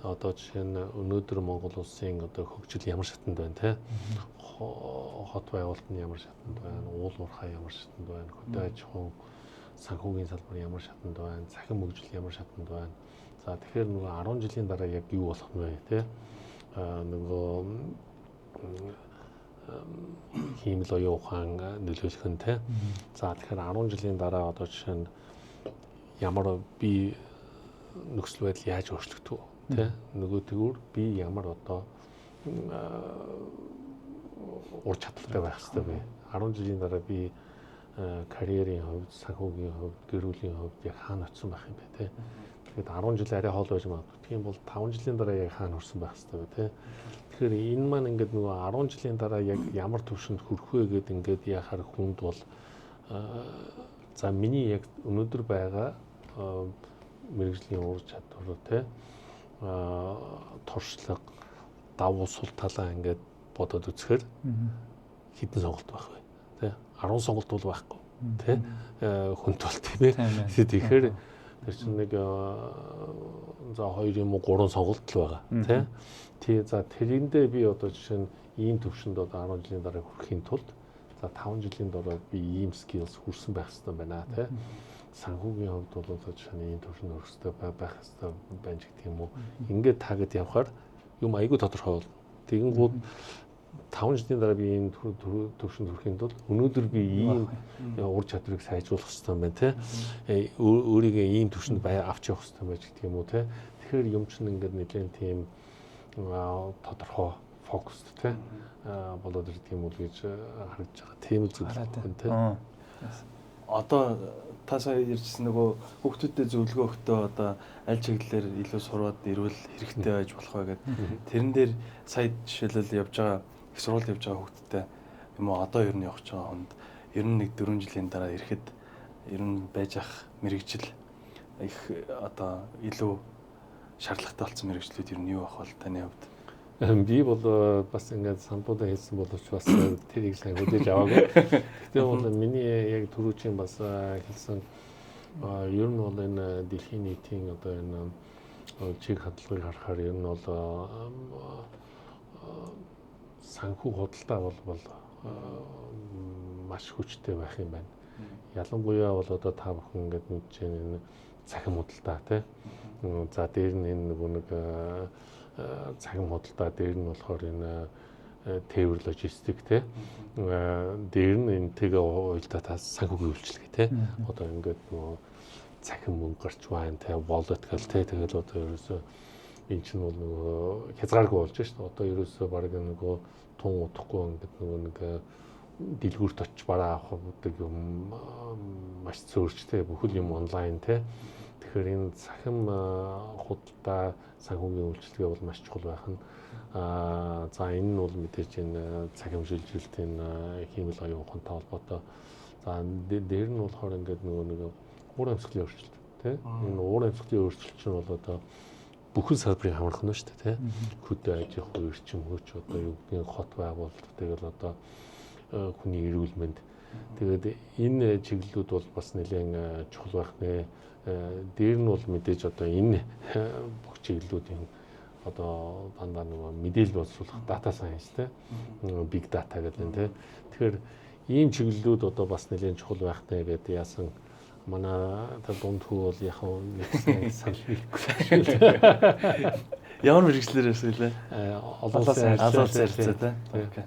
одоо жишээ нь өнөөдөр Монгол улсын одоо хөгжил ямар шатанд байна те. Хот байгуулалт нь ямар шатанд байна, уул уурхай ямар шатанд байна, хөдөө аж ахуйн санхүүгийн салбар ямар шатанд байна, цахим хөгжил ямар шатанд байна. За тэгэхээр нөгөө 10 жилийн дараа яг юу болох нь вэ те? Нөгөө хиймэл оюун ухаан нөлөөлөх нь те. За тэгэхээр 10 жилийн дараа одоо жишээ нь ямар би нөхцөл байдал яаж өөрчлөгдөх вэ те? Нөгөө тэгүр би ямар одоо ур чадвартай байх хэрэгтэй бэ? 10 жилийн дараа би карьерийн хувьд, санхүүгийн хувьд, гэр бүлийн хувьд яг хаана очсон байх юм бэ те? Тэгээд 10 жил арай хоол байж магадгүй. Тийм бол 5 жилийн дараа яг хаана хүрсэн байх хэрэгтэй вэ те? Тэгэхээр энэ маань ингээд нөгөө 10 жилийн дараа яг ямар төвшөнд хүрэх вэ гэдэг ингээд яхаар хүнд бол за миний яг өнөөдөр байгаа мэрэгжлийн ур чадвар те туршлага, давуу сул талаа ингээд бодоод үзэхээр хэдэн сонголт байх вэ? Тэ 10 сонголт бол байхгүй. Тэ хүнд бол тийм ээ. Тэгэхээр тэр чинь нэг за 2 юм уу 3 сонголт л байгаа. Тэ. Тий за тэрэндээ би одоо жишээ нь ийм төвшөнд одоо 10 жилийн дараа хүрэхийн тулд за 5 жилийн дараа би ийм skills хүрсэн байх хэрэгтэй байна тэ. Санхүүгийн хувьд бол одоо жишээ нь ийм төвшөнд хүрэх хэрэгтэй байх хэрэгтэй байна гэх юм уу. Ингээд таагад явхаар юм айгүй тодорхой бол. Тэгэнгүүт 5 жилийн дараа би ийм төвшөнд хүрэхийн тулд өнөөдөр би ийм ур чадварыг сайжруулах хэрэгтэй байна те. Өөрийгөө ийм төвшөнд авч явах хэрэгтэй байж гэх юм уу те. Тэгэхээр юм чинь ингээд нэлээд тийм тодорхой фокусд те болоод ирдэг юм уу гэж харагдаж байгаа. Тийм л зүйл байна те. Одоо та сая ярьжсэн нөгөө хүүхдүүдэд зөвлөгөө өгөхдөө одоо аль чиглэлээр илүү сураад ирвэл хэрэгтэй байж болох вэ гэдэг. Тэрэн дээр сая жишээлбэл явж байгаа их сургууль явж байгаа хүүхдтэй юм уу одоо ер нь явж байгаа хүнд ер нь нэг 4 жилийн дараа ирэхэд ер нь байж ах мэрэгжил их одоо илүү шаардлагатай болсон мэрэгжлүүд ер нь юу ах бол таны хувьд? Би бол бас ингээд самбуудаа хэлсэн боловч бас тэрийг сайн хүлээж аваагүй. Гэтэ бол миний яг түрүүчийн бас хэлсэн ер нь бол энэ дэлхийн нийтийн одоо энэ чиг хандлагыг харахаар ер нь бол санхүү худалдаа бол маш хүчтэй байх юм байна. Ялангуяа бол одоо та бүхэн ингээд мэдж байна цахим худалдаа тий. За дээр нь энэ нэг цахим худалдаа дээр нь болохоор энэ тээвэр логистик тий. Дээр нь энэ тэгээ уйлдаа та санхүүгийн үйлчилгээ тий. Одоо ингээд нөгөө цахим мөнгө гарч байна тий. Wallet гэл тий. Тэгэл одоо ерөөсөө энэ чинь бол нөгөө хязгааргүй болж шүү дээ. Одоо ерөөсөө баг нөгөө тун удахгүй ингээд нөгөө нэг дэлгүүрт очиж бараа авах гэдэг юм маш зөөрчтэй бүхэл юм онлайн тий. Тэгэхээр энэ цахим худалдаа санхүүгийн үйлчилгээ бол маш чухал байх нь. За энэ нь бол мэдээж энэ цахим шилжилтийн хиймэл оюун ухаантай холбоотой. За дээр нь болохоор ингээд нөгөө нэг уур амьсгалын өөрчлөлт тий. Энэ уур амьсгалын өөрчлөлт чинь бол одоо бүхэн салбарын хамрах нь шүү дээ тий. Хөдөө аж ахуй эрчим хүч одоо юу гэдгийг хот байгуулалт тэгэл одоо хүний эрүүл мэнд. Тэгээд энэ чиглэлүүд бол бас нэлээд чухал байх нэ. Дээр нь бол мэдээж одоо энэ бүх чиглэлүүдийн одоо дандаа нөгөө мэдээлэл боловсруулах data science те big data гэдэг нь те. Тэгэхээр ийм чиглэлүүд одоо бас нэлээд чухал байх нэ гэдэг яасан манай дунд хүү бол яг нэг санал хийхгүй. Ямар мэрэгчлэр ярьсаглаа? Олон харилцаа те. Окей.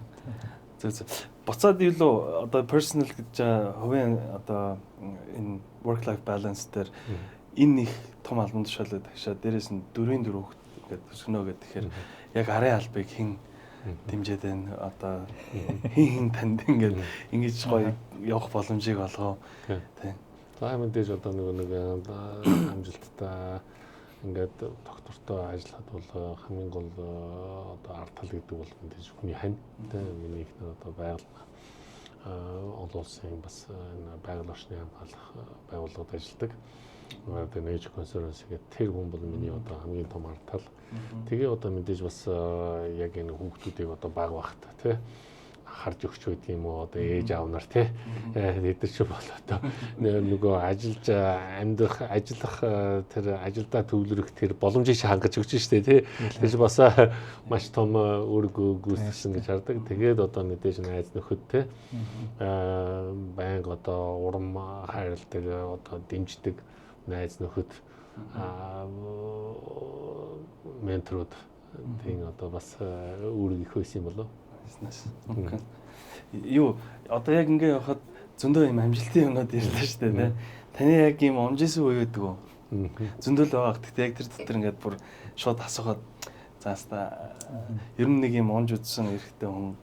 Зөв. Буцаад юу л одоо personal гэж хувийн одоо энэ work life balance дээр энэ их том албан тушаалаа тагшаа дээрээс нь 4-4 хүүхэд ингээд өсгөнө гэдэг тэгэхээр яг арын албыг хэн дэмжиж байна одоо хэн танд ингээд ингэж гоё явах боломжийг олгоо тийм. За мэдээж одоо нэг амжилттай ингээд доктортой ажиллахад бол хамгийн гол одоо ард тал гэдэг бол мэдээж хүний хань тийм миний их одоо байгаль олон улсын бас энэ байгаль орчны хамгаалах байгууллагад ажилладаг. Одоо Nature Conservancy гэдэг тэр хүн бол миний одоо хамгийн том ард тал. Тэгээ одоо мэдээж бас яг энэ хүүхдүүдийг одоо баг багт тий харж өгч байдаг юм уу одоо ээж аав нар тий эдгээр ч бол одоо нөгөө ажиллаж амьдрах ажиллах тэр ажилдаа төвлөрөх тэр боломжийг хангаж өгч штэ тий тэр бас маш том үүрэг гүйцэтгэсэн гэж хардаг. Тэгээд одоо мэдээж найз нөхөд тий байнга одоо урам хайрладаг одоо дэмждэг найз нөхөд менторууд тийм одоо бас үүрэг их байсан юм болов. Окей. Юу одоо яг ингэ явахад зөндөө юм амжилтын юмнууд ирлээ шүү дээ. Таны яг юм онжсэн үе байдаг уу? Зөндөл байгаа. Гэхдээ яг тэр дотор ингээд бүр шууд асуухад зааста ер нь нэг юм онж үзсэн эрэгтэй хүн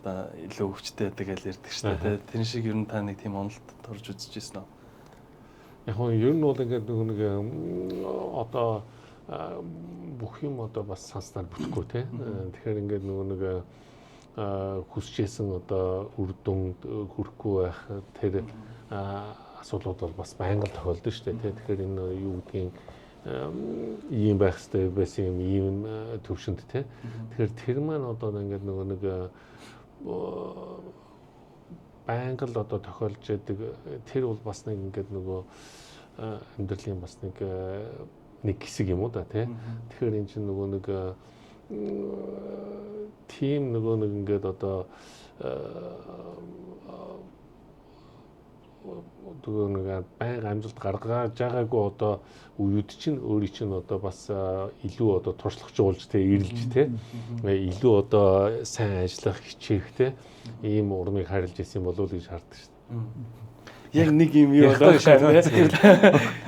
одоо илүү өвчтэй байдаг гэж ярьдаг шүү дээ. Тэр шиг ер нь та нэг тийм онолд орж үзчихсэн үү? Яг нь ер нь бол ингээд нэг одоо бүх юм одоо бас санснаар бүтэхгүй тий. Тэгэхээр ингээд нэг хүсчээсэн одоо үр дүнд хүрэхгүй байх тэр асуудлууд бол бас байнга тохиолдож шүү дээ тий. Тэгэхээр энэ юу гэдгийг ийм байх хэрэгтэй байсан юм ийм төвшөнд тий. Тэгэхээр тэр маань одоо ингээд нэг байнга л одоо тохиолж яадаг тэр бол бас нэг ингээд нөгөө амьдралын бас нэг хэсэг юм уу да тий. Тэгэхээр эн чинь нөгөө нэг тим нөгөө нэг ингээд одоо нөгөө нэг байнга амжилт гаргаж байгаагүй одоо үеуд чинь өөрийн чинь одоо бас илүү одоо туршлагач болж тий ирэлж тий илүү одоо сайн ажиллах хичээх тий ийм урмыг харилж ирсэн болов уу гэж харддаг шүү дээ. Яг нэг юм юу болоо шээ.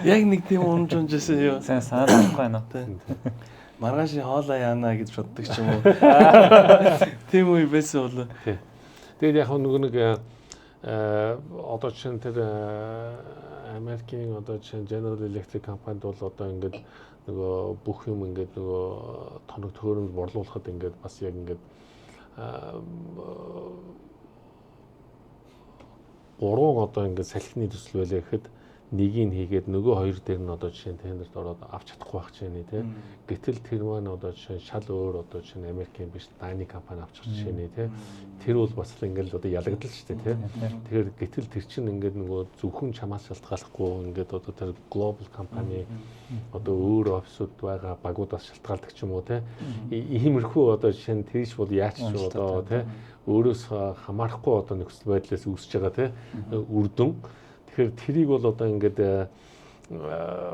Яг нэг тийм унжсэн юу. Сайн санаад байхгүй байна уу? Маргааш хоолоо яана гэж боддог ч юм уу. Тийм үе байсан болоо. Тэгээд яг нөгөө нэг одоо чинь тэр Америкийн одоо чинь General Electric компанид бол одоо ингээд нөгөө бүх юм ингээд нөгөө тоног төхөөрөмж борлуулахад ингээд бас яг ингээд гурван одоо ингээд салхины төсөл байлаа гэхэд нэгийг хийгээд нөгөө хоёр дээр нь одоо жишээ нь тендерт ороод авч чадахгүй байх чинь тий. Гэтэл тэр маань одоо жишээ шал өөр одоо жишээ нь Америкийн биш Дани компани авчих жишээ нь тий. Тэр бол бас ингээл одоо ялагдал шүү дээ тий. Тэгэхээр гэтэл тэр чинь ингээд нөгөө зөвхөн чамаас шалтгааллахгүй ингээд одоо тэр глобал компани одоо өөр офисууд байгаа багуудаас шалтгаалдаг ч юм уу тий. Иймэрхүү одоо жишээ нь тэрш бол яач ч одоо тий өөрөөс хамаарахгүй одоо нөхцөл байдлаас үүсэж байгаа тий үрдэн. Тэгэхээр тэрийг бол одоо ингээд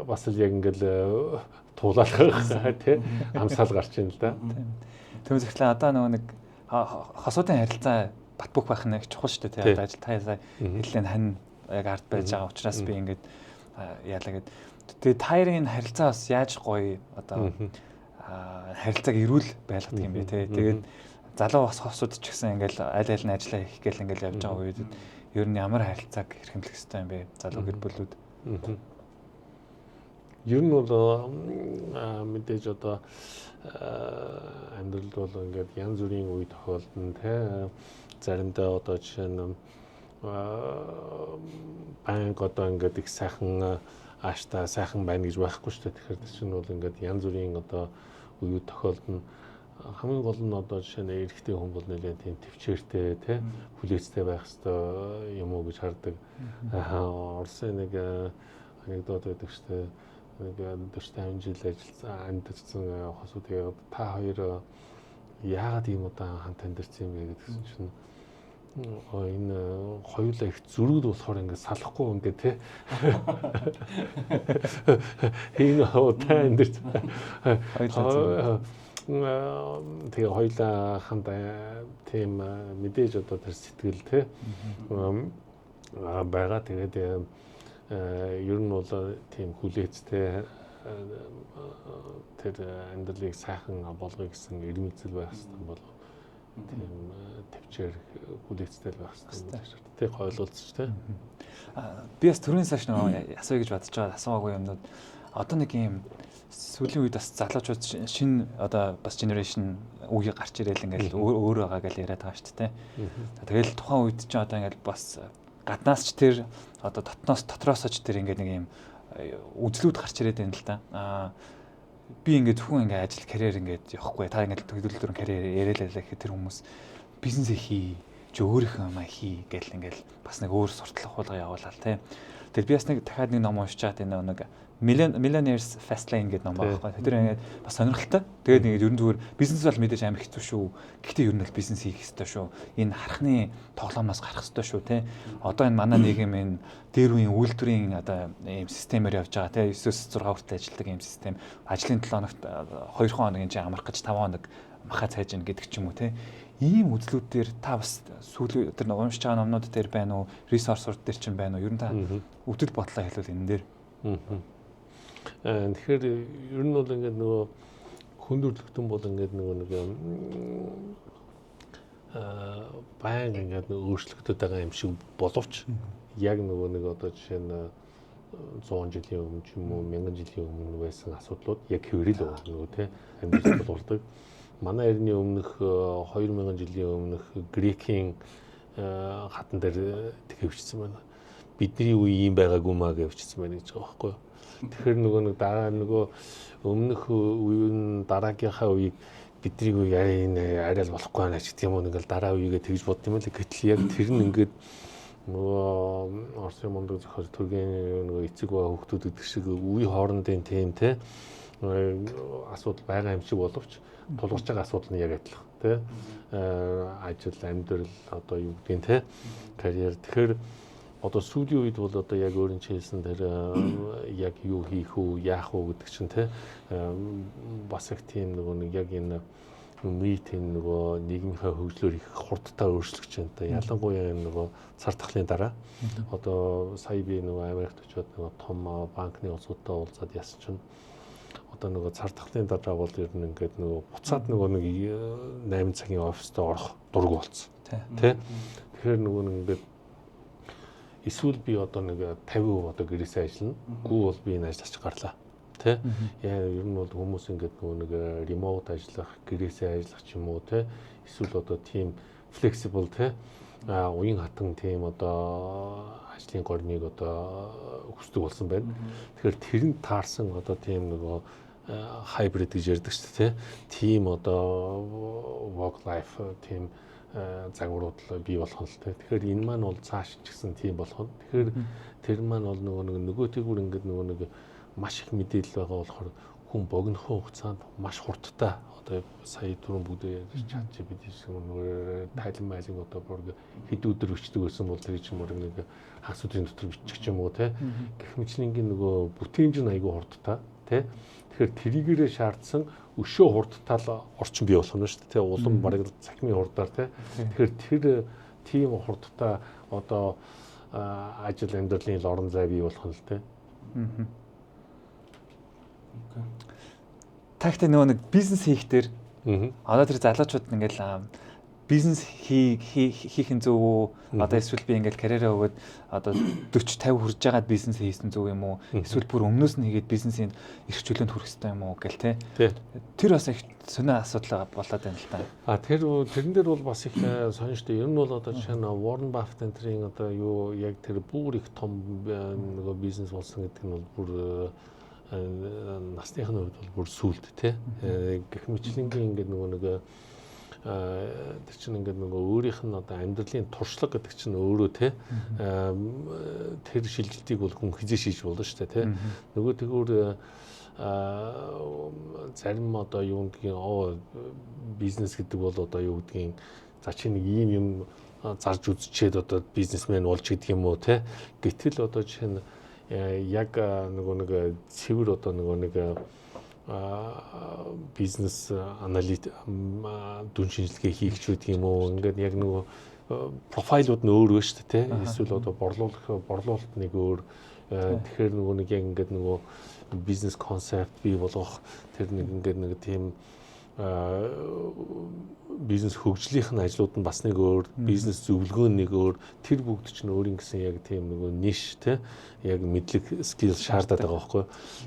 бас л яг ингээд туулаалах тий амсаал гарч ийн л да. Тийм зөвхөн одоо нэг хосуудын харилцаа бат бөх байх нэг чухал шүү дээ тий. Одоо ажил таяасаа хэллээ хань яг ард байж байгаа учраас би ингээд яалаа гэд. Тэгээ тайрын харилцаа бас яаж гоё одоо харилцааг эрүүл байлгадаг юм бэ тий. Тэгээд залуу бас хосууд ч гэсэн ингээд аль аль нь ажиллаа хийх гээл ингээд явж байгаа үед ер нь ямар харилцааг эрхэмлэх хэрэгтэй юм бэ залуу гэр бүлүүд? Ер нь бол мэдээж одоо амьдралд бол ингээд янз бүрийн үе тохиолдно те заримдаа одоо жишээ нь банк одоо ингээд их сайхан ааштай сайхан байна гэж байхгүй шүү дээ. Тэгэхээр чинь бол ингээд янз бүрийн одоо үе тохиолдно. Хамгийн гол нь одоо жишээ нь эрэгтэй хүн бол нэлээд тийм төвчээртэй те хүлээцтэй байх хэрэгтэй юм уу гэж хардаг. Орсын нэг анекдот байдаг шүү дээ. Нэг 40-50 жил ажилласан амьдсан хосууд тэгээд та хоёр яагаад ийм удаан хамт амьдэрсэн юм бэ гэдгсэн чинь энэ хоёулаа их зөрүүд болохоор ингээд салахгүй ингээд те энэ удаан амьдэрсэн тэгээ хоёулаа хамт тийм мэдээж одоо тэр сэтгэл те байгаа тэгээд ер нь бол тийм хүлээцтэй тэр амьдралыг сайхан болгоё гэсэн эрмэлзэл байх хэрэгтэй болов тийм төвчээр хүлээцтэй байх хэрэгтэй тийм ойлголцож тийм би бас түрүүний цааш нэг асууя гэж бодож байгаа асуугаагүй юмнууд одоо нэг юм сүүлийн үед бас залуучууд шинэ одоо бас generation үе гарч ирээл ингээл өөр байгаа гэж яриад байгаа шүү дээ. Тэгэл тухайн үед ч одоо ингээл бас гаднаас ч тэр одоо дотроос ч тэр ингээд нэг юм үзлүүд гарч ирээд байна л да. Би ингээд зөвхөн ингээд ажил карьер ингээд явахгүй. Та ингээд төлөвлөлтөөр карьер яриалаа гэхэд тэр хүмүүс бизнес хий, чи өөрийнхөө юмаа хий гэл ингээд бас нэг өөр сурталчилга хуулга явуулаа тий. Тэгээд би бас нэг дахиад нэг ном уншичаад энэ нэг Millionaires Fast Lane гэдэг ном байгаа байхгүй. Тэр ингээд бас сонирхолтой. Тэгээд нэг ерөн зүгээр бизнес бол мэдээж амар хэцүү шүү. Гэхдээ ер нь бол бизнес хийх хэрэгтэй шүү. Энэ харахны тоглоомноос гарах хэрэгтэй шүү тий. Одоо энэ манай нийгэм энэ дээр үеийн үйлдвэрийн одоо ийм системээр явж байгаа тий. 9-6 хүртэл ажилладаг ийм систем. Ажлын 7 хоногт 2 хоногийн чинь амрах гэж 5 хоног маха цайж ийн гэдэг ч юм уу тий. Ийм үзлүүд дээр та бас сүүлийн тэр уншиж байгаа номнууд дээр байна уу? Ресурсууд дээр ч юм байна уу? Ер нь та өвдөл бодлоо хэлвэл энэ дээр. Тэгэхээр ер нь бол ингээд нөгөө хүндрэлтэн бол ингээд нөгөө баян ингээд өөрчлөгдөд байгаа юм шиг боловч яг нөгөө нэг одоо жишээ нь 100 жилийн өмнө ч юм уу 1000 жилийн өмнө байсан асуудлууд яг хэврэл байгаа нөгөө тий амьдрал болдог. Манай эртний өмнөх 2000 жилийн өмнөх Грекийн хатан дээр тэгвчсэн байна. Бидний үе ийм байгаагүй маа гэвчсэн байна гэж байгаа байхгүй юу? Тэгэхээр нөгөө дараа нөгөө өмнөх үе нь дараагийнхаа үеийг бидний үеийг арай л болохгүй байна ч гэдэг юм уу ингээл дараа үеигээ тэгж бодд юм л гэтэл яг тэр нь ингээд нөгөө Орсын мундаг зохиол төргийн нөгөө эцэг ба хүүхдүүд гэдэг шиг үе хоорондын тийм те асуудал байгаа юм шиг боловч тулгарч байгаа асуудал нь яг адилхан те ажил амьдрал одоо юу гэдгийг те карьер тэгэхээр одоо сүүлийн үед бол одоо яг өөрийн хэлсэн тэр яг юу хийх үү, яах уу гэдэг чинь те бас их тийм нэг яг энэ нийтийн нөгөө нийгмийнхаа хөгжлөөр их хурдтай өөрчлөгдөж байна та. Ялангуяа нөгөө цар тахлын дараа одоо сая би нөгөө Америкт очиод нөгөө том банкны улсуудтай уулзаад яасан чинь одоо нөгөө цар тахлын дараа бол ер нь ингээд нөгөө буцаад нөгөө нэг 8 цагийн оффист орох дург болсон. Тэ. Тэгэхээр нөгөө нэг ингээд эсвэл би одоо нэг 50% одоо гэрээсээ ажиллана. Гүү бол би энэ ажлаач гарлаа. Тэ? Яа ер нь бол хүмүүс ингээд нөгөө нэг ремоут ажиллах, гэрээсээ ажиллах ч юм уу тэ? Эсвэл одоо тийм flexible тэ? уян хатан тийм одоо ажлын горныг одоо хүсдэг болсон байна. Тэгэхээр тэрэнд таарсан одоо тийм нөгөө хайбрид гэж ярьдаг шүү дээ. Тийм одоо work life тийм загварууд бий болох нь л дээ. Тэгэхээр энэ маань бол цааш ч гэсэн тийм болох нь. Тэгэхээр тэр маань бол нөгөөтэйгүр ингээд нэг маш их мэдээлэл байгаа болохоор хүн богинохоо хугацаанд маш хурдтай одоо сая түрүүн бүгдээ ярьж ChatGPT шиг нэг тайлан майлын одоо бүр хэд өдөр өчтөг байсан бол тэр чинь нэг хагас өдрийн дотор бичих ч юм уу те гэх мэтлэнгийн нөгөө бүтээмж нь айгүй хурдтай те тэгэхээр триггерээ шаардсан өшөө хурдтал орчин бий болох нь шүү дээ те улам бараг цахимын хурдаар те тэгэхээр тэр тийм хурдтай одоо ажил амьдралын орон зай бий болох нь л те Тагтай нөгөө нэг бизнес хийх дээр одоо тэр залуучууд ингээл бизнес хийхин зөв үү? Одоо эсвэл би ингээл карьераа өгөөд одоо 40 50 хүрж байгаад бизнес хийсэн зөв юм уу? Эсвэл бүр өмнөөс нь хийгээд бизнесийн эрх чөлөөнд хүрэх хэрэгтэй юм уу гэл те. Тэр бас их сонио асуудал болоод байна л та. Тэрэн дээр бол бас их сонь штэ. Ер нь бол одоо жишээ нь Warren Buffett энтрийн одоо юу яг тэр бүр их том нөгөө бизнес болсон гэдэг нь бол бүр насныхны хувьд бол бүр сүлд те гэх мэтлэнгийн ингээд нэг тэр чинь ингээд өөрийнх нь одоо амьдралын туршлага гэдэг чинь өөрөө те тэр шилжилтийг бол хүн хизээ шийдэж болно шүү дээ те нөгөө тэгвэр зарим одоо юу гэдгийг бизнес гэдэг бол одоо юу гэдгийг за чи нэг ийм юм зарж үзчихэд одоо бизнесмен болж гэдэг юм уу те гэтэл одоо жишээ нь яг нэг цэвэр одоо нэг бизнес аналит дүн шинжилгээ хийх ч гэдэг юм уу ингээд яг нөгөө профайлууд нь өөр шүү дээ те эсвэл одоо борлуулалт нэг өөр тэгэхээр нөгөө нэг яг ингээд нөгөө бизнес концепт бий болгох тэр нэг ингээд нэг тийм бизнес хөгжлийнх нь ажлууд нь бас нэг өөр бизнес зөвлөгөө нэг өөр тэр бүгд чинь өөрийн гэсэн яг тийм нөгөө ниш те яг мэдлэг скил шаардаад байгаа байхгүй.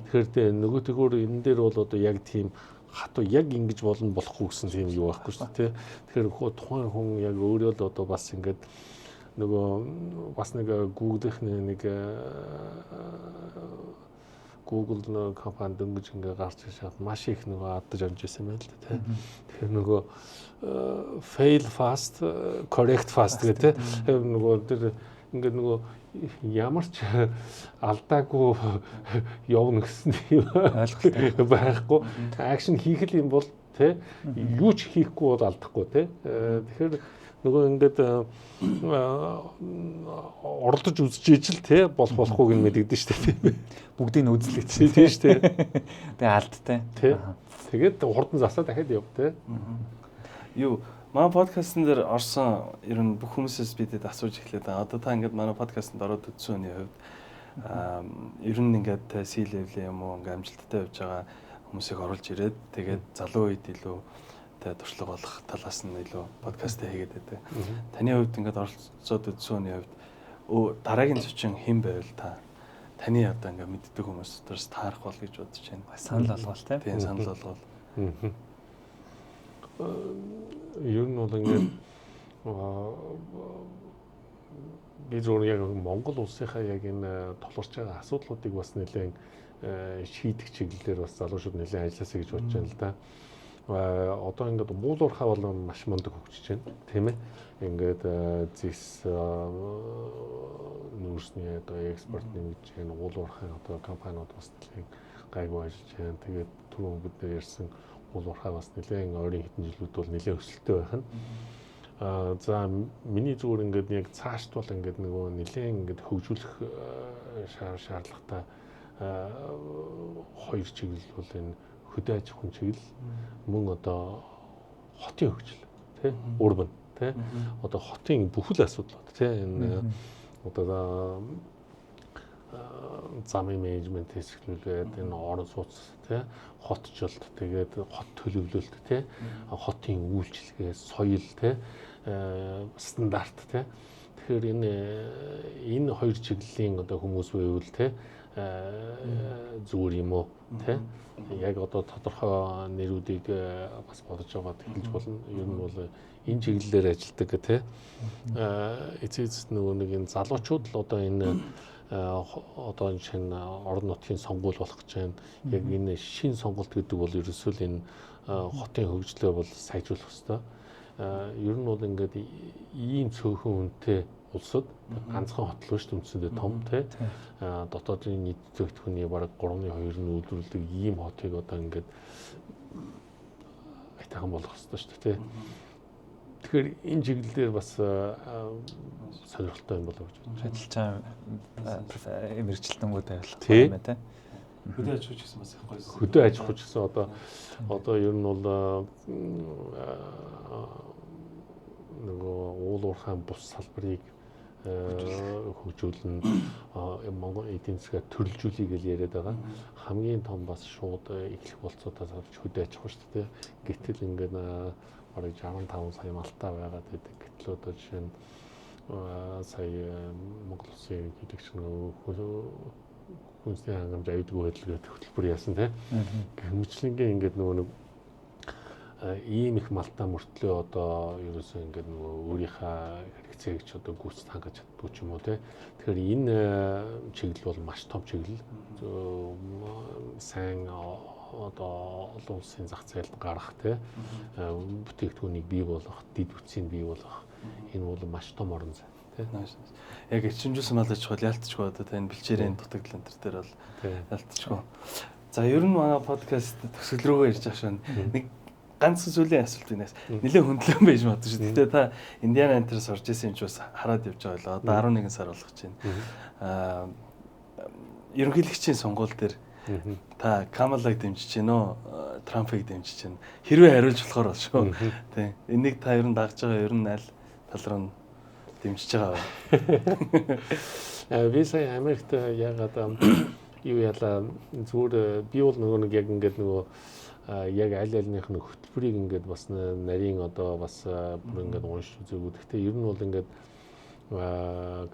Тэгэхээр нөгөө тэгвэр энэ дээр бол одоо яг тийм хатуу яг ингэж болно болохгүй гэсэн тийм юу байхгүй шүү дээ. Тэгэхээр тухайн хүн яг өөрөө л одоо бас ингээд нөгөө бас нэг Google-ийн нэг Google компани дөнгөж ингээ гарч ирээд маш их нөгөө адаж онж байсан байл та тийм. Тэгэхээр нөгөө fail fast, correct fast гэдэг тийм нөгөө тэр ингээ нөгөө ямар ч алдаагүй явна гэсэн юм ойлголт байхгүй. Акшн хийх юм бол тийм юу ч хийхгүй бол алдахгүй тийм. Тэгэхээр нөгөө ингээд оролдож үзэж ижил те болохгүй гэн мэдэгдэн шүү дээ. Бүгдийг нь үзлээ тийм шүү дээ. Тэгээ алдтай. Тэгээд хурдан засаа дахиад яв те. Юу манай подкастн дээр орсон ер нь бүх хүмүүсээс бидэд асууж эхлэв. Одоо та ингээд манай подкастнд ороод үзсэн хүний хувьд ер нь ингээд C-level юм уу ингээд амжилттай явж байгаа хүмүүсийг оруулж ирээд тэгээд залуу үед илүү туршлага болох талаас нь илүү подкаст хийгээд байдаг. Таны хувьд ингээд оролцоод үзсэн хүний хувьд дараагийн зочин хэн байвал та таны одоо ингээд мэддэг хүмүүс доторс таарах бол гэж бодож байна. Санал болгоол тийм санал болгоол. Ер нь бол ингээд би зөвхөн яг Монгол улсынхаа яг энэ толгорч байгаа асуудлуудыг бас нэлээд шийдэх чиглэлээр бас залуучууд нэлээд ажилласаа гэж бодож байна л да. Одоо ингээд уулуурхаа бол маш мундаг хөгжиж байна тийм ээ ингээд зис нүүрсний одоо экспортны гэж энэ уулуурхайн одоо компаниуд бас нэлээд гайгүй ажиллаж байна. Тэгээд түрүүн бид ярьсан уулуурхаа бас нэлээд ойрын хэдэн жилүүд бол нэлээд өсөлттэй байх нь. За миний зүгээр ингээд яг цаашд бол ингээд нөгөө нэлээд ингээд хөгжүүлэх шаардлагатай хоёр чиглэл бол энэ хөдөө аж ахуйн чиглэл мөн одоо хотын хөгжил тий урбан тий одоо хотын бүхэл асуудлууд тий энэ одоо замын менежмент хэсгэлүүлээд энэ орон сууц тий хотчлт тэгээд хот төлөвлөлт тий хотын үйлчилгээ соёл тий стандарт тий тэгэхээр энэ хоёр чиглэлийн одоо хүмүүс байвал тий зүгээр юм уу тий. Яг одоо тодорхой нэрүүдийг бас бодож байгаа хэлж болно. Ер нь бол энэ чиглэлээр ажилладаг тий. Эцэст нөгөө нэг энэ залуучууд л одоо энэ одоо энэ чинь орон нутгийн сонгуул болох гэж байна. Яг энэ шин сонголт гэдэг бол ерөөсөө л энэ хотын хөгжлөө бол сайжруулах хэрэгтэй. Ер нь бол ингээд ийм цөөхөн үнэтэй улсад ганцхан хот л шүү дээ үндсэндээ том тий. Дотоодын нийт зөвхөний бараг 3/2 нь үйлдвэрлэдэг ийм хотыг одоо ингээд айтайхан болгох хэрэгтэй шүү дээ тий. Тэгэхээр энэ чиглэлээр бас сонирхолтой юм болов уу гэж бодож ажиллаж байгаа мэрэгчлэлтнүүд байвал юм байна тий. Хөдөө аж ахуйч гэсэн бас их гоё. Хөдөө аж ахуйч гэсэн одоо ер нь бол нөгөө уул уурхайн бус салбарыг хөгжүүлнэ, Монгол эдийн засгаа төрөлжүүлэе гэж яриад байгаа. Хамгийн том бас шууд эхлэх болцоодоо хөдөө аж ахуй шүү дээ. Гэтэл ингээд бараг 65 сая малтаа байгаад байдаг. Гэтэл одоо жишээ нь сая Монгол Улсын хэлэгч хүнсний хангамж аюулгүй байдал гэдэг хөтөлбөр яасан тийм. Гэмчлэнгээ ингээд нөгөө ийм их малтаа мөртлөө одоо ерөөсөө ингээд нөгөө өөрийнхөө хэрэгцээг ч одоо гүйцэд хангаж чаддгүй ч юм уу тийм. Тэгэхээр энэ чиглэл бол маш том чиглэл. Сайн одоо олон улсын зах зээлд гарах тийм бүтээгдэхүүнийг бий болгох, дэд үтсийг бий болгох энэ бол маш том орон зай. Яг эрчимжүүлсэн мал аж ахуй ялтчгүй одоо тань бэлчээрийн дутагдал энэ төр бол ялтчгүй. За ер нь манай подкаст төгсгөл рүүгээ ирж байгаа шин нэг ганц зүйлийн асуулт инээс нэлээд хөндлөн байж магадгүй шүү. Гэтэ та Индиана Антер сурж исэн юм ч бас хараад явж байгаа л одоо 11 сар болох гэж байна. Ерөнхийлөгчийн сонгуул дээр та Камалаг дэмжиж гэнэ үү? Трампыг дэмжиж гэнэ. Хэрвээ хариулж болохоор бол шүү. Тийм. Энийг та ер нь дагж байгаа ер нь аль тал руу дэмжиж байгаа вэ? Би сая Америкт ягаад юу яла зүгээр би бол нөгөө нэг яг ингээд нөгөө яг аль альных нь хөтөлбөрийг ингээд бас нарийн одоо бас бүр ингээд уншиж үзээгүй. Гэхдээ ер нь бол ингээд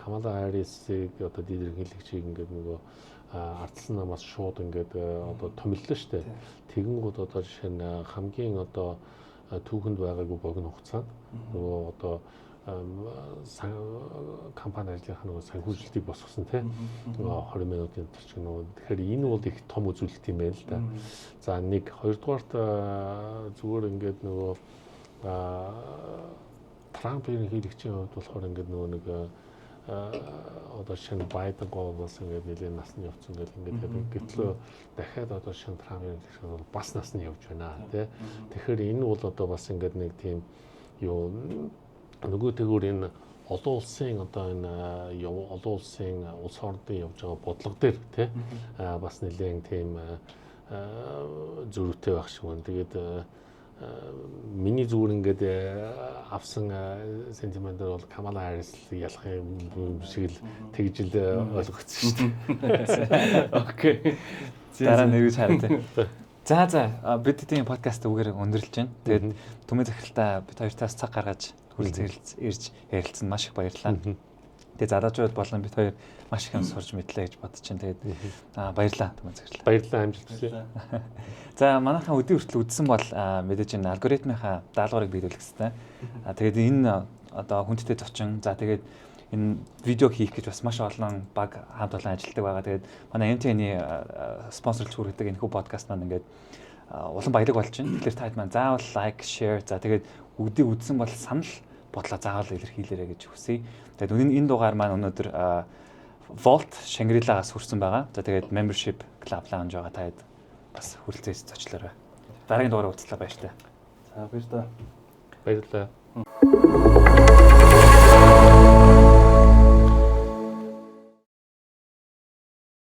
Камала Харрисыг одоо дэд ерөнхийлөгчийг ингээд нөгөө ардсан намаас шууд ингээд одоо томиллоо штэ. Тэгэнгүүт одоо жишээ нь хамгийн одоо түүхэнд байгаагүй богино хугацаанд нөгөө одоо компани ажлынхаа нөгөө санхүүжилтийг босгосон тийм 20 минутын дотор ч нөгөө. Тэгэхээр энэ бол их том үзүүлэлт юм байна л да. За нэг хоёрдугаарт зүгээр ингээд нөгөө Трамп ерөнхийлөгчийн хувьд болохоор ингээд нөгөө нэг одоо шинэ Байден гол бас ингээд нэлээд насны явцсан гэл ингээд гэтлөө дахиад одоо шинэ Трамп ерөнхийлөгч бол бас насны явж байна тийм. Тэгэхээр энэ бол одоо бас ингээд нэг тийм юу нөгөөтэйгөр энэ олон улсын одоо энэ олон улсын улс орнуудын явж байгаа бодлого дээр тий бас нэлээд тийм зөрүүтэй байх шиг байна. Тэгээд миний зүгээр ингээд авсан сентиментээр бол Камала Харрис ялах юм шиг л тэгж л ойлгогдсон шүү дээ. Окей. Дараа нь эргэж харъя. За бид тийм подкаст үгээр өндөрлж байна. Тэгээд түмэн захиралтай бид хоёртаас цаг гаргаж хүрэлцэн ирж ярилцсан маш их баярлалаа. Тэгээд залуучууд болон бид хоёр маш их юм сурч мэдлээ гэж бодож байна. Тэгээд баярлалаа түмэн захирал. Баярлалаа амжилт хүсье. За манайхан өдний хүртэл үдсэн бол мэдээж энэ алгоритмынхаа даалгаврыг биелүүлэх хэрэгтэй. Тэгээд энэ одоо хүндтэй зочин за тэгээд энэ видео хийх гэж бас маш олон баг хамт олон ажилладаг байгаа. Тэгээд манай MTN-ийн спонсорлж хүргэдэг энэ хүү подкаст маань ингээд улам баялаг болж байна. Тэгэхээр та хэд маань заавал лайк, share за тэгээд үгдийг үдсэн бол санал бодлоо заавал илэрхийлээрэй гэж хүсье. Тэгээд энэ дугаар маань өнөөдөр Volt Shangri-La-гаас хүрсэн байгаа. За тэгээд membership club lounge байгаа та хэд бас хүрэлцээс зочлоорой. Дараагийн дугаараа уулзлаа баяр та. За баяр та. Баярлалаа.